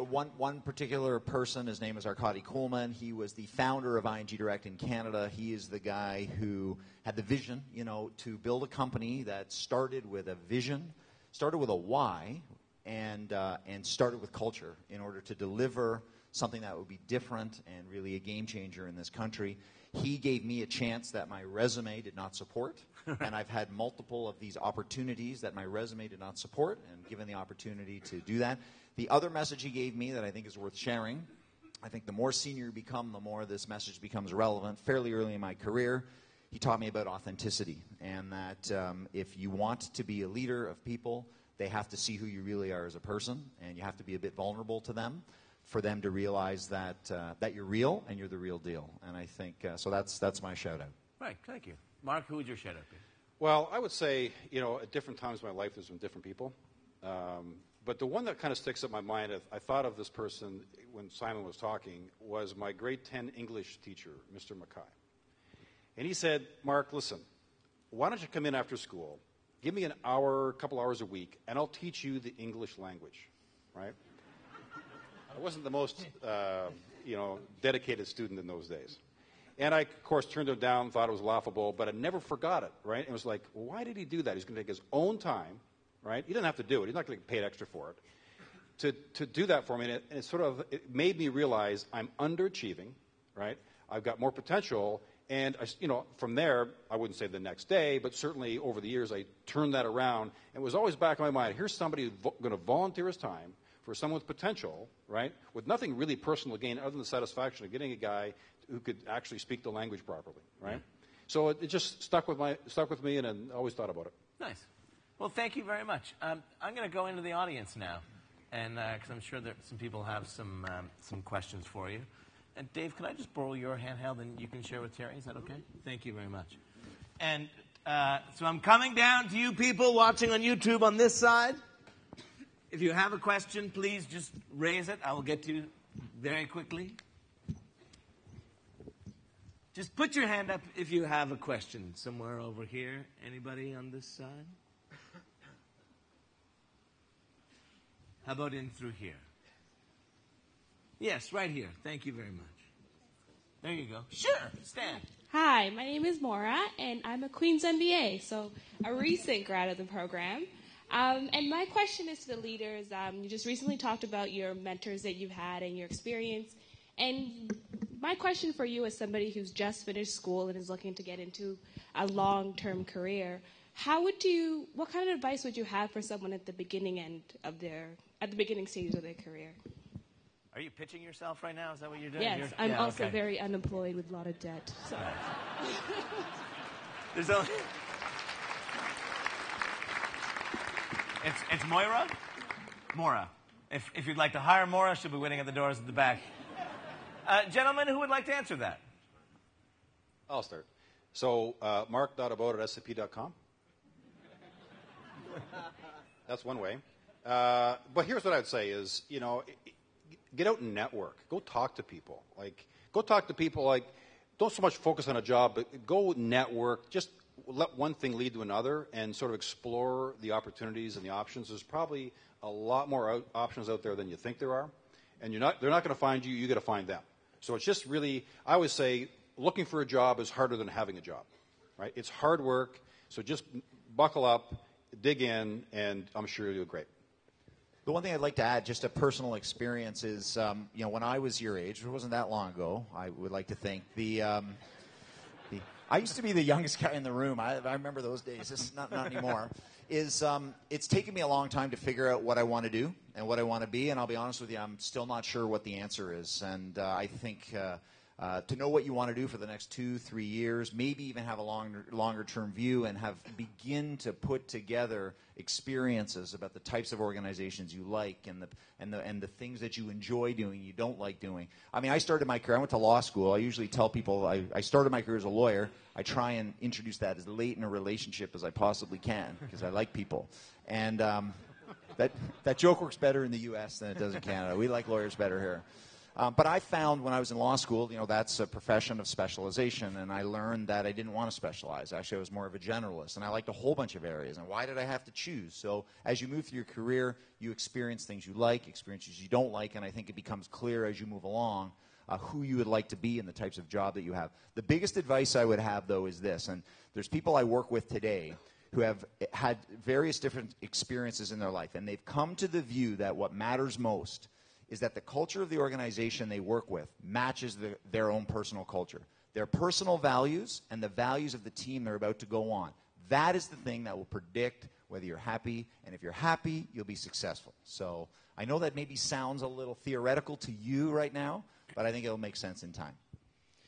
one particular person. His name is Arkady Kuhlman. He was the founder of ING Direct in Canada. He is the guy who had the vision, to build a company that started with a vision, started with a why, and started with culture in order to deliver something that would be different and really a game changer in this country. He gave me a chance that my resume did not support, and I've had multiple of these opportunities that my resume did not support, and given the opportunity to do that. The other message he gave me that I think is worth sharing, I think the more senior you become, the more this message becomes relevant. Fairly early in my career, he taught me about authenticity, and that if you want to be a leader of people, They have to see who you really are as a person, and you have to be a bit vulnerable to them for them to realize that that you're real and you're the real deal. And I think, so that's my shout-out. Right, thank you. Mark, who would your shout-out be? Well, I would say, at different times in my life, there's been different people. But the one that kind of sticks in my mind, I thought of this person when Simon was talking, was my grade 10 English teacher, Mr. MacKay. And he said, Mark, listen, why don't you come in after school, give me an hour, a couple hours a week, and I'll teach you the English language, right? I wasn't the most, dedicated student in those days. And I, of course, turned him down, thought it was laughable, but I never forgot it, right? It was like, well, why did he do that? He's going to take his own time, right? He didn't have to do it. He's not going to get paid extra for it. To do that for me, and it made me realize I'm underachieving, right? I've got more potential, and from there, I wouldn't say the next day, but certainly over the years, I turned that around, and it was always back in my mind, here's somebody who's going to volunteer his time for someone with potential, right, with nothing really personal to gain other than the satisfaction of getting a guy who could actually speak the language properly, right? Yeah. So it just stuck with me, and I always thought about it. Nice. Well, thank you very much. I'm going to go into the audience now, and because I'm sure that some people have some questions for you. And Dave, can I just borrow your handheld and you can share with Terry? Is that okay? Thank you very much. And so I'm coming down to you people watching on YouTube on this side. If you have a question, please just raise it. I will get to you very quickly. Just put your hand up if you have a question. Somewhere over here. Anybody on this side? How about in through here? Yes, right here. Thank you very much. There you go. Sure, stand. Hi, my name is Maura, and I'm a Queen's MBA, so a recent grad of the program. And my question is to the leaders. You just recently talked about your mentors that you've had and your experience. And my question for you as somebody who's just finished school and is looking to get into a long-term career, what kind of advice would you have for someone at the beginning stages of their career? Are you pitching yourself right now? Is that what you're doing? Yes, I'm also very unemployed with a lot of debt. So. There's only... It's Moira? Mora. If you'd like to hire Mora, she'll be waiting at the doors at the back. Gentlemen, who would like to answer that? I'll start. So, mark.aboud@scp.com. That's one way. But here's what I'd say is, get out and network. Go talk to people. Don't so much focus on a job, but go network. Just let one thing lead to another and sort of explore the opportunities and the options. There's probably a lot more options out there than you think there are. And they're not going to find you. You got to find them. So it's just really, I always say, looking for a job is harder than having a job, right? It's hard work. So just buckle up, dig in, and I'm sure you'll do great. The one thing I'd like to add, just a personal experience, is when I was your age, it wasn't that long ago, I would like to think, I used to be the youngest guy in the room. I remember those days. It's not anymore. It's taken me a long time to figure out what I want to do and what I want to be, and I'll be honest with you, I'm still not sure what the answer is. And I think to know what you want to do for the next 2-3 years, maybe even have a longer term view and begin to put together experiences about the types of organizations you like and the things that you enjoy doing, you don't like doing. I mean, I started my career, I went to law school. I usually tell people I started my career as a lawyer. I try and introduce that as late in a relationship as I possibly can because I like people. And that joke works better in the U.S. than it does in Canada. We like lawyers better here. But I found when I was in law school, that's a profession of specialization, and I learned that I didn't want to specialize. Actually, I was more of a generalist, and I liked a whole bunch of areas. And why did I have to choose? So as you move through your career, you experience things you like, experiences you don't like, and I think it becomes clear as you move along who you would like to be and the types of job that you have. The biggest advice I would have, though, is this, and there's people I work with today who have had various different experiences in their life, and they've come to the view that what matters most is that the culture of the organization they work with matches their own personal culture. Their personal values and the values of the team they're about to go on. That is the thing that will predict whether you're happy, and if you're happy, you'll be successful. So I know that maybe sounds a little theoretical to you right now, but I think it'll make sense in time.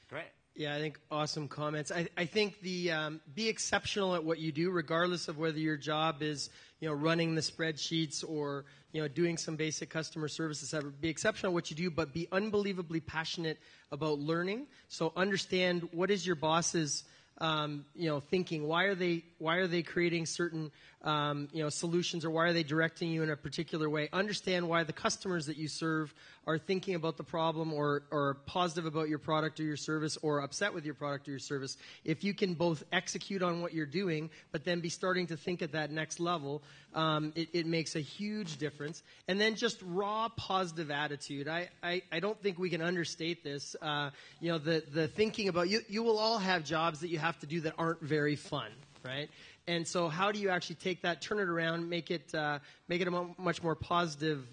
Great. Yeah, I think awesome comments. I think the be exceptional at what you do, regardless of whether your job is running the spreadsheets or doing some basic customer services. Be exceptional at what you do, but be unbelievably passionate about learning. So understand what is your boss's thinking. Why are they creating certain solutions, or why are they directing you in a particular way? Understand why the customers that you serve are thinking about the problem or positive about your product or your service or upset with your product or your service. If you can both execute on what you're doing, but then be starting to think at that next level, it makes a huge difference. And then just raw positive attitude. I don't think we can understate this. The thinking about you will all have jobs that you have to do that aren't very fun, right? And so how do you actually take that, turn it around, make it a much more positive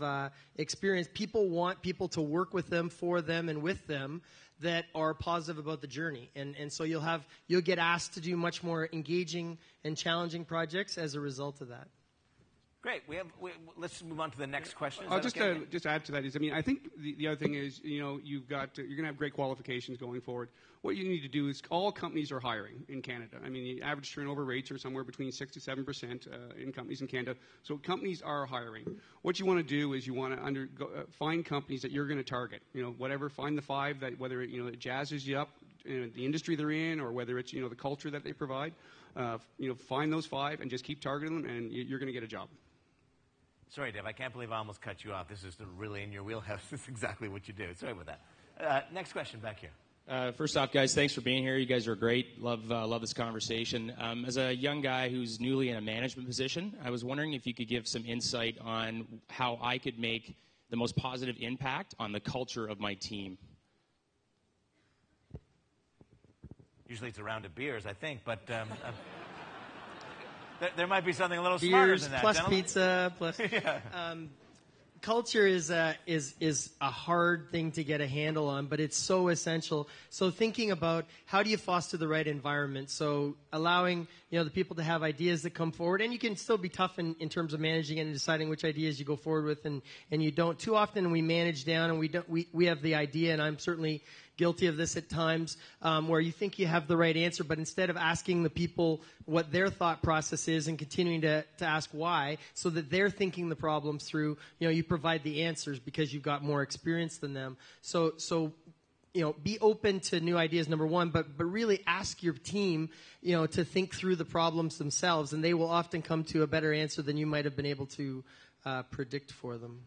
experience? People want people to work with them, for them, and with them that are positive about the journey. And so you'll get asked to do much more engaging and challenging projects as a result of that. Great. Let's move on to the next question. I'll just add to that is, I think the other thing is, you're going to have great qualifications going forward. What you need to do is, all companies are hiring in Canada. The average turnover rates are somewhere between 6 to 7% in companies in Canada. So companies are hiring. What you want to do is you want to find companies that you're going to target. Find the 5 that, whether it jazzes you up in the industry they're in, or whether it's the culture that they provide. Find those 5 and just keep targeting them, and you're going to get a job. Sorry, Dave, I can't believe I almost cut you off. This is really in your wheelhouse. This is exactly what you do. Sorry about that. Next question back here. First off, guys, thanks for being here. You guys are great. Love this conversation. As a young guy who's newly in a management position, I was wondering if you could give some insight on how I could make the most positive impact on the culture of my team. Usually it's a round of beers, I think, but there might be something a little smarter than that, plus gentlemen. Pizza, plus yeah. Culture is a hard thing to get a handle on, but it's so essential. So thinking about how do you foster the right environment, so allowing the people to have ideas that come forward, and you can still be tough in terms of managing and deciding which ideas you go forward with and you don't. Too often we manage down and we have the idea, and I'm certainly guilty of this at times, where you think you have the right answer, but instead of asking the people what their thought process is and continuing to ask why, so that they're thinking the problems through, you provide the answers because you've got more experience than them. So be open to new ideas, number one, but really ask your team, to think through the problems themselves, and they will often come to a better answer than you might have been able to predict for them.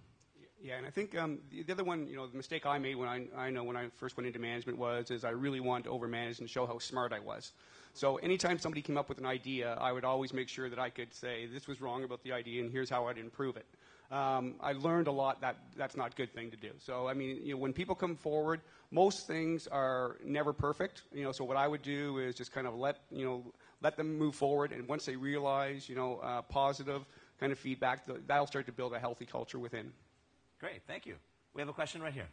Yeah, and I think the other one, the mistake I made when I first went into management is I really wanted to overmanage and show how smart I was. So anytime somebody came up with an idea, I would always make sure that I could say, this was wrong about the idea, and here's how I'd improve it. I learned a lot that's not a good thing to do. So, when people come forward, most things are never perfect. So what I would do is just kind of let them move forward, and once they realize, positive kind of feedback, that'll start to build a healthy culture within. Great, thank you. We have a question right here.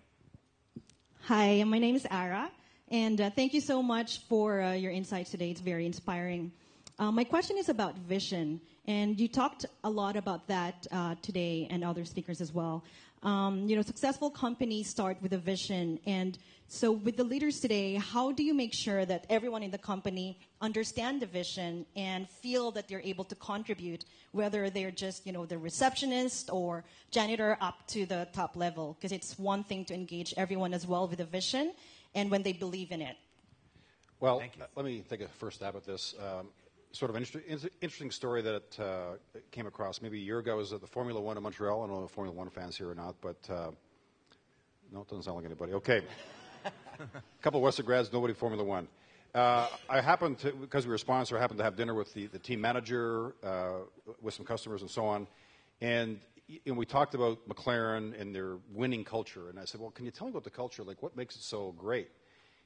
Hi, my name is Ara, and thank you so much for your insights today. It's very inspiring. My question is about vision, and you talked a lot about that today and other speakers as well. Successful companies start with a vision, and so with the leaders today, how do you make sure that everyone in the company understand the vision and feel that they're able to contribute, whether they're just, the receptionist or janitor up to the top level? Because it's one thing to engage everyone as well with a vision and when they believe in it. Well, let me take a first stab at this. Sort of interesting story that came across maybe a year ago was at the Formula One in Montreal. I don't know if Formula One fans here or not, but no, it doesn't sound like anybody. Okay. A couple of Western grads, nobody Formula One. I happened to, because we were a sponsor, I happened to have dinner with the team manager, with some customers and so on. And we talked about McLaren and their winning culture. And I said, well, can you tell me about the culture? Like, what makes it so great?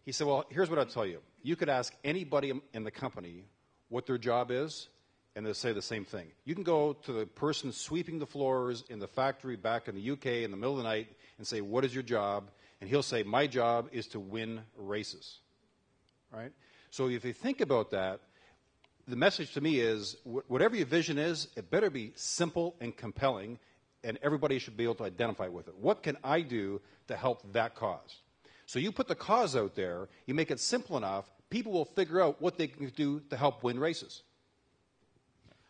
He said, well, here's what I'll tell you. You could ask anybody in the company what their job is, and they'll say the same thing. You can go to the person sweeping the floors in the factory back in the UK in the middle of the night and say, what is your job? And he'll say, my job is to win races. Right? So if you think about that, the message to me is, whatever your vision is, it better be simple and compelling, and everybody should be able to identify with it. What can I do to help that cause? So you put the cause out there, you make it simple enough, people will figure out what they can do to help win races.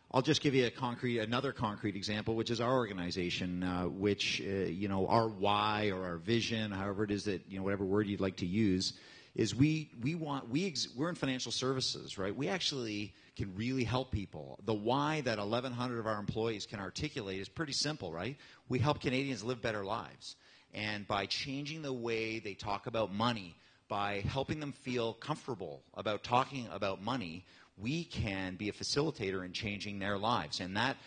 I'll just give you another concrete example, which is our organization, which our why or our vision, however it is that whatever word you'd like to use, is we're in financial services, right? We actually can really help people. The why that 1,100 of our employees can articulate is pretty simple, right? We help Canadians live better lives, and by changing the way they talk about money, by helping them feel comfortable about talking about money, we can be a facilitator in changing their lives. And that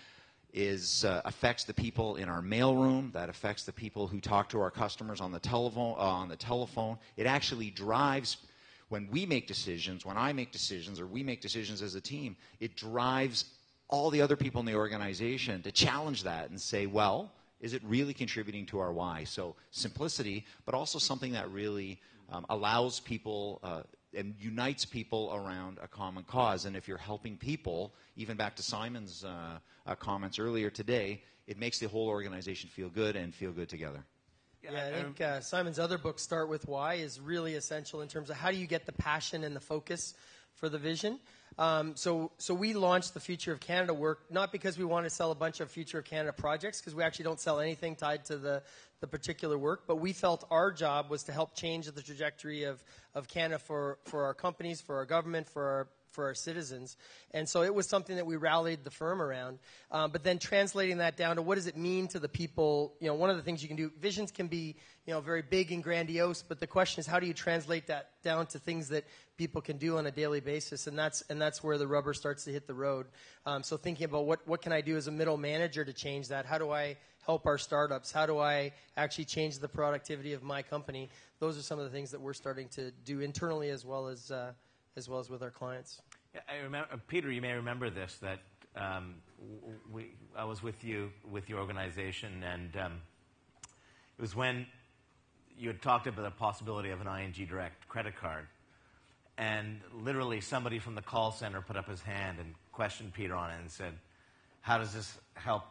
affects the people in our mailroom. That affects the people who talk to our customers on the telephone. It actually drives, when we make decisions, when I make decisions, or we make decisions as a team, it drives all the other people in the organization to challenge that and say, well, is it really contributing to our why? So simplicity, but also something that really allows people and unites people around a common cause. And if you're helping people, even back to Simon's comments earlier today, it makes the whole organization feel good and feel good together. Yeah, I think Simon's other book, Start With Why, is really essential in terms of how do you get the passion and the focus for the vision. So we launched the Future of Canada work not because we wanted to sell a bunch of Future of Canada projects, because we actually don't sell anything tied to the particular work, but we felt our job was to help change the trajectory of Canada for our companies, for our government, for our citizens. And so it was something that we rallied the firm around. But then translating that down to what does it mean to the people, one of the things you can do, visions can be, very big and grandiose, but the question is how do you translate that down to things that people can do on a daily basis? And that's where the rubber starts to hit the road. So thinking about what can I do as a middle manager to change that? How do I help our startups? How do I actually change the productivity of my company? Those are some of the things that we're starting to do internally as well as with our clients. Yeah, I remember, Peter, you may remember this, that I was with you, with your organization, and it was when you had talked about the possibility of an ING Direct credit card. And literally somebody from the call center put up his hand and questioned Peter on it and said, how does this help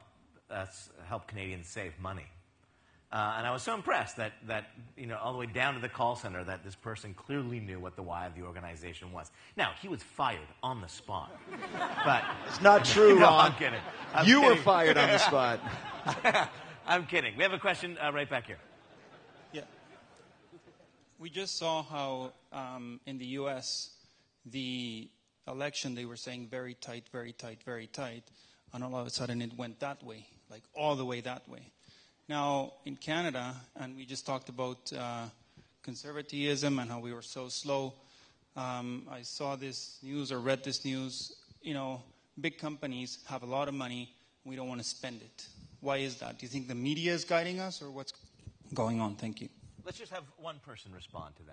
Canadians save money? And I was so impressed that all the way down to the call center, that this person clearly knew what the why of the organization was. Now, he was fired on the spot. But it's not true, no, Ron. I'm kidding. You were fired on the spot. I'm kidding. We have a question right back here. Yeah. We just saw how in the U.S., the election, they were saying very tight, very tight, very tight. And all of a sudden it went that way, like all the way that way. Now, in Canada, and we just talked about conservatism and how we were so slow. I saw this news or read this news. Big companies have a lot of money. We don't want to spend it. Why is that? Do you think the media is guiding us, or what's going on? Thank you. Let's just have one person respond to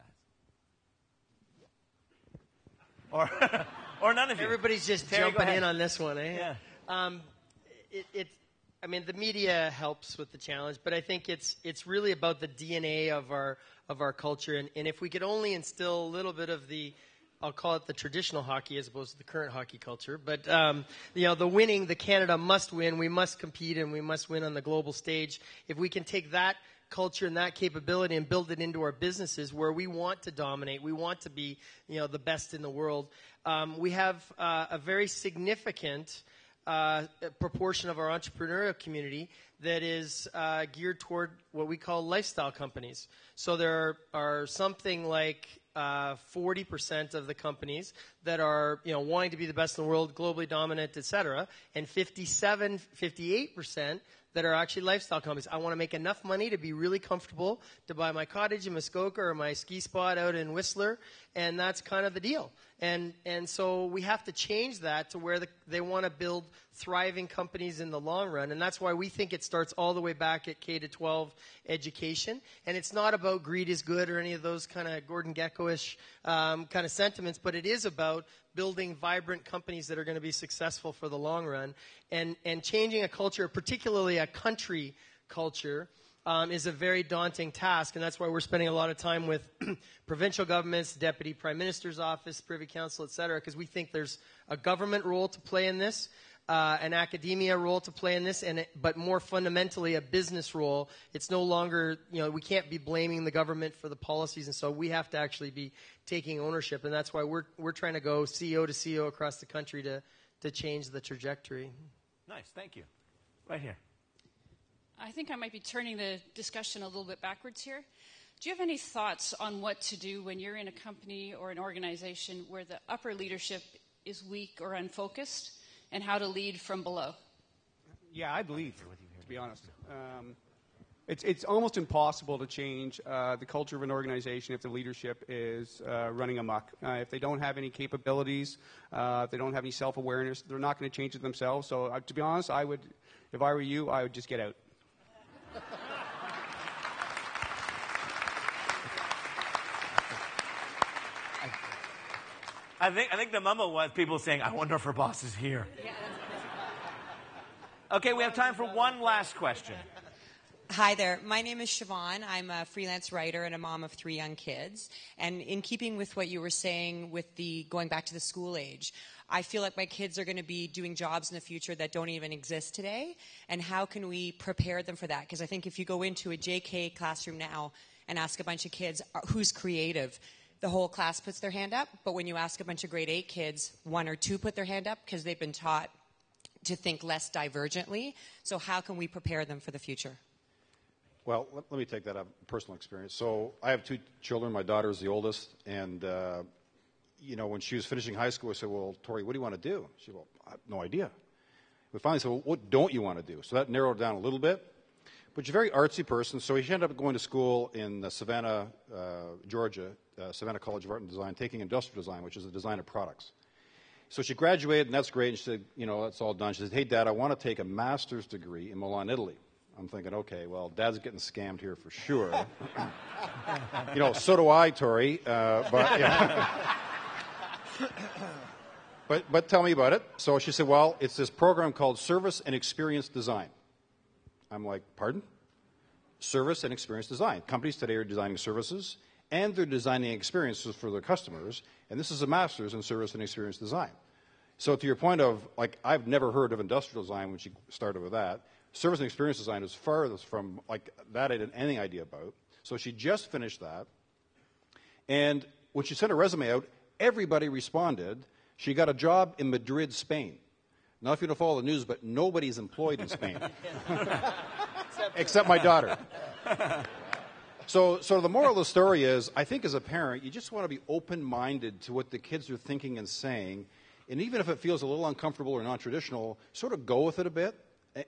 that. Or none of you. Everybody's just Terry, jumping in on this one, eh? Yeah. The media helps with the challenge, but I think it's really about the DNA of our culture, and if we could only instill a little bit of I'll call it the traditional hockey as opposed to the current hockey culture, but the winning, the Canada must win, we must compete, and we must win on the global stage. If we can take that culture and that capability and build it into our businesses where we want to dominate, we want to be the best in the world, we have a very significant proportion of our entrepreneurial community that is geared toward what we call lifestyle companies. So there are something like 40% of the companies that are wanting to be the best in the world, globally dominant, etc., and 58% that are actually lifestyle companies. I want to make enough money to be really comfortable to buy my cottage in Muskoka or my ski spot out in Whistler, and that's kind of the deal. And so we have to change that to where they want to build thriving companies in the long run, and that's why we think it starts all the way back at K-12 education. And it's not about greed is good or any of those kind of Gordon Gekko-ish kind of sentiments, but it is about building vibrant companies that are going to be successful for the long run, and changing a culture, particularly a country culture, is a very daunting task, and that's why we're spending a lot of time with provincial governments, Deputy Prime Minister's Office, Privy Council, et cetera, because we think there's a government role to play in this. an academia role to play in this, but more fundamentally a business role. It's no longer, we can't be blaming the government for the policies, and so we have to actually be taking ownership, and that's why we're trying to go CEO to CEO across the country to change the trajectory. Nice, thank you. Right here. I think I might be turning the discussion a little bit backwards here. Do you have any thoughts on what to do when you're in a company or an organization where the upper leadership is weak or unfocused, and how to lead from below? Yeah, I believe, to be honest. It's almost impossible to change the culture of an organization if the leadership is running amok. If they don't have any capabilities, if they don't have any self-awareness, they're not going to change it themselves. So to be honest, if I were you, I would just get out. I think the memo was people saying, I wonder if her boss is here. Yeah. Okay, we have time for one last question. Hi there. My name is Siobhan. I'm a freelance writer and a mom of 3 young kids. And in keeping with what you were saying with the going back to the school age, I feel like my kids are going to be doing jobs in the future that don't even exist today. And how can we prepare them for that? Because I think if you go into a JK classroom now and ask a bunch of kids who's creative, the whole class puts their hand up. But when you ask a bunch of grade 8 kids, 1 or 2 put their hand up because they've been taught to think less divergently. So how can we prepare them for the future? Well, let me take that up, personal experience. So I have 2 children. My daughter is the oldest. And, when she was finishing high school, I said, well, Tori, what do you want to do? She said, well, I have no idea. We finally said, well, what don't you want to do? So that narrowed it down a little bit. But she's a very artsy person, so she ended up going to school in Savannah, Georgia, Savannah College of Art and Design, taking industrial design, which is the design of products. So she graduated, and that's great. And she said, that's all done. She said, hey, Dad, I want to take a master's degree in Milan, Italy. I'm thinking, okay, well, Dad's getting scammed here for sure. So do I, Tori. But yeah. But tell me about it. So she said, well, it's this program called Service and Experience Design. I'm like, pardon? Service and experience design. Companies today are designing services, and they're designing experiences for their customers, and this is a master's in service and experience design. So to your point of, I've never heard of industrial design when she started with that. Service and experience design is farthest from, that I didn't have any idea about. So she just finished that, and when she sent her resume out, everybody responded. She got a job in Madrid, Spain. Not if you don't follow the news, but nobody's employed in Spain. Except my daughter. So the moral of the story is, I think as a parent, you just want to be open-minded to what the kids are thinking and saying. And even if it feels a little uncomfortable or non-traditional, sort of go with it a bit.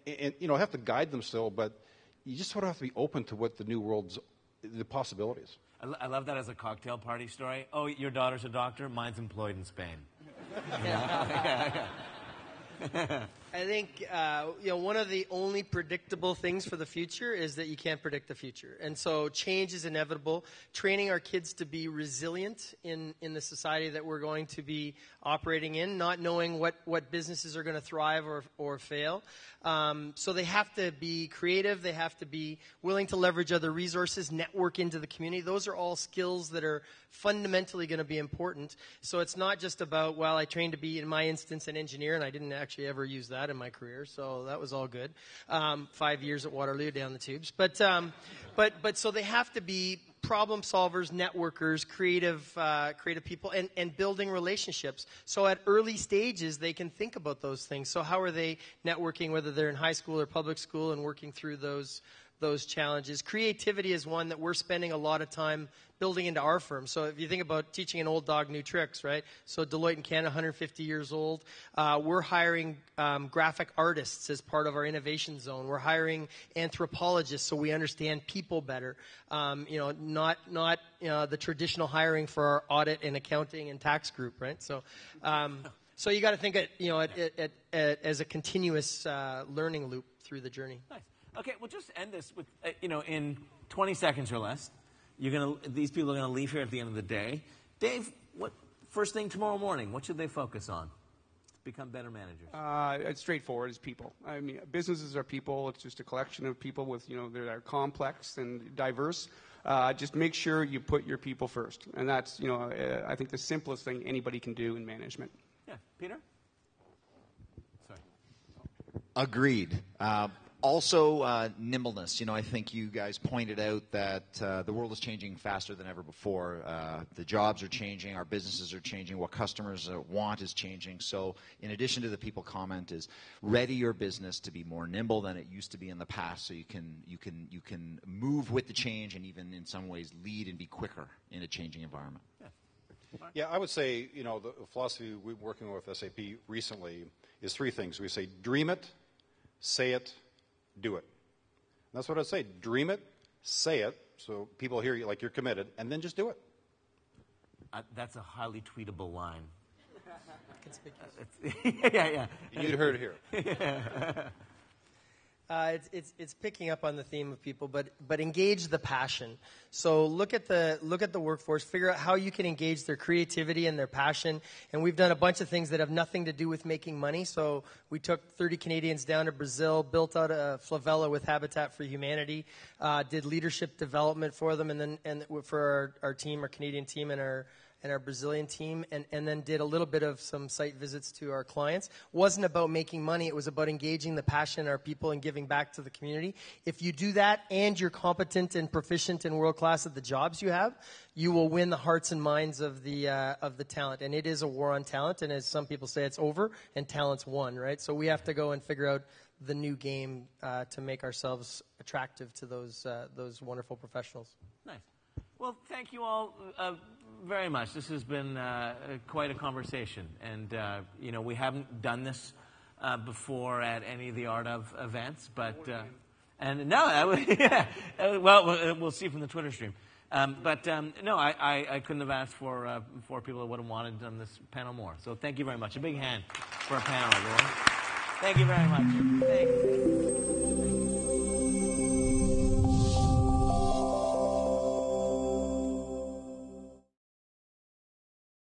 And have to guide them still, but you just sort of have to be open to what the new world's, the possibilities. I love that as a cocktail party story. Oh, your daughter's a doctor? Mine's employed in Spain. Yeah. I think one of the only predictable things for the future is that you can't predict the future. And so change is inevitable. Training our kids to be resilient in the society that we're going to be operating in, not knowing what businesses are going to thrive or fail. So they have to be creative. They have to be willing to leverage other resources, network into the community. Those are all skills that are fundamentally going to be important. So it's not just about, well, I trained to be, in my instance, an engineer, and I didn't actually ever use that in my career, so that was all good. 5 years at Waterloo down the tubes. But so they have to be problem solvers, networkers, creative people, and building relationships. So at early stages, they can think about those things. So how are they networking, whether they're in high school or public school, and working through those challenges? Creativity is one that we're spending a lot of time building into our firm. So if you think about teaching an old dog new tricks, right? So Deloitte in Canada, 150 years old. We're hiring graphic artists as part of our innovation zone. We're hiring anthropologists so we understand people better. Not the traditional hiring for our audit and accounting and tax group, right? So you got to think as a continuous learning loop through the journey. Nice. Okay, we'll just end this with, in 20 seconds or less, these people are going to leave here at the end of the day. Dave, first thing tomorrow morning, what should they focus on to become better managers? It's straightforward. It's people. I mean, businesses are people. It's just a collection of people with, they're complex and diverse. Just make sure you put your people first. And that's, I think the simplest thing anybody can do in management. Yeah. Peter? Sorry. Agreed. Also, nimbleness. I think you guys pointed out that the world is changing faster than ever before. The jobs are changing, our businesses are changing, what customers want is changing. So, in addition to the people comment, is ready your business to be more nimble than it used to be in the past, so you can move with the change and even in some ways lead and be quicker in a changing environment. Yeah, I would say the philosophy we're working with SAP recently is three things. We say dream it, say it, do it. And that's what I'd say. Dream it, say it, so people hear you like you're committed, and then just do it. That's a highly tweetable line. Yeah. You'd heard it here. It's picking up on the theme of people, but engage the passion. So look at the workforce, figure out how you can engage their creativity and their passion. And we've done a bunch of things that have nothing to do with making money. So we took 30 Canadians down to Brazil, built out a favela with Habitat for Humanity, did leadership development for them, and for our team, our Canadian team, and our Brazilian team, and then did a little bit of some site visits to our clients. Wasn't about making money. It was about engaging the passion in our people and giving back to the community. If you do that and you're competent and proficient and world-class at the jobs you have, you will win the hearts and minds of the talent. And it is a war on talent, and as some people say, it's over, and talent's won, right? So we have to go and figure out the new game to make ourselves attractive to those wonderful professionals. Nice. Well, thank you all very much. This has been quite a conversation, and we haven't done this before at any of the Art of events, but we'll see from the Twitter stream. I couldn't have asked for people that would have wanted on this panel more. So thank you very much. A big hand for a panel, everyone. Thank you very much. Thanks.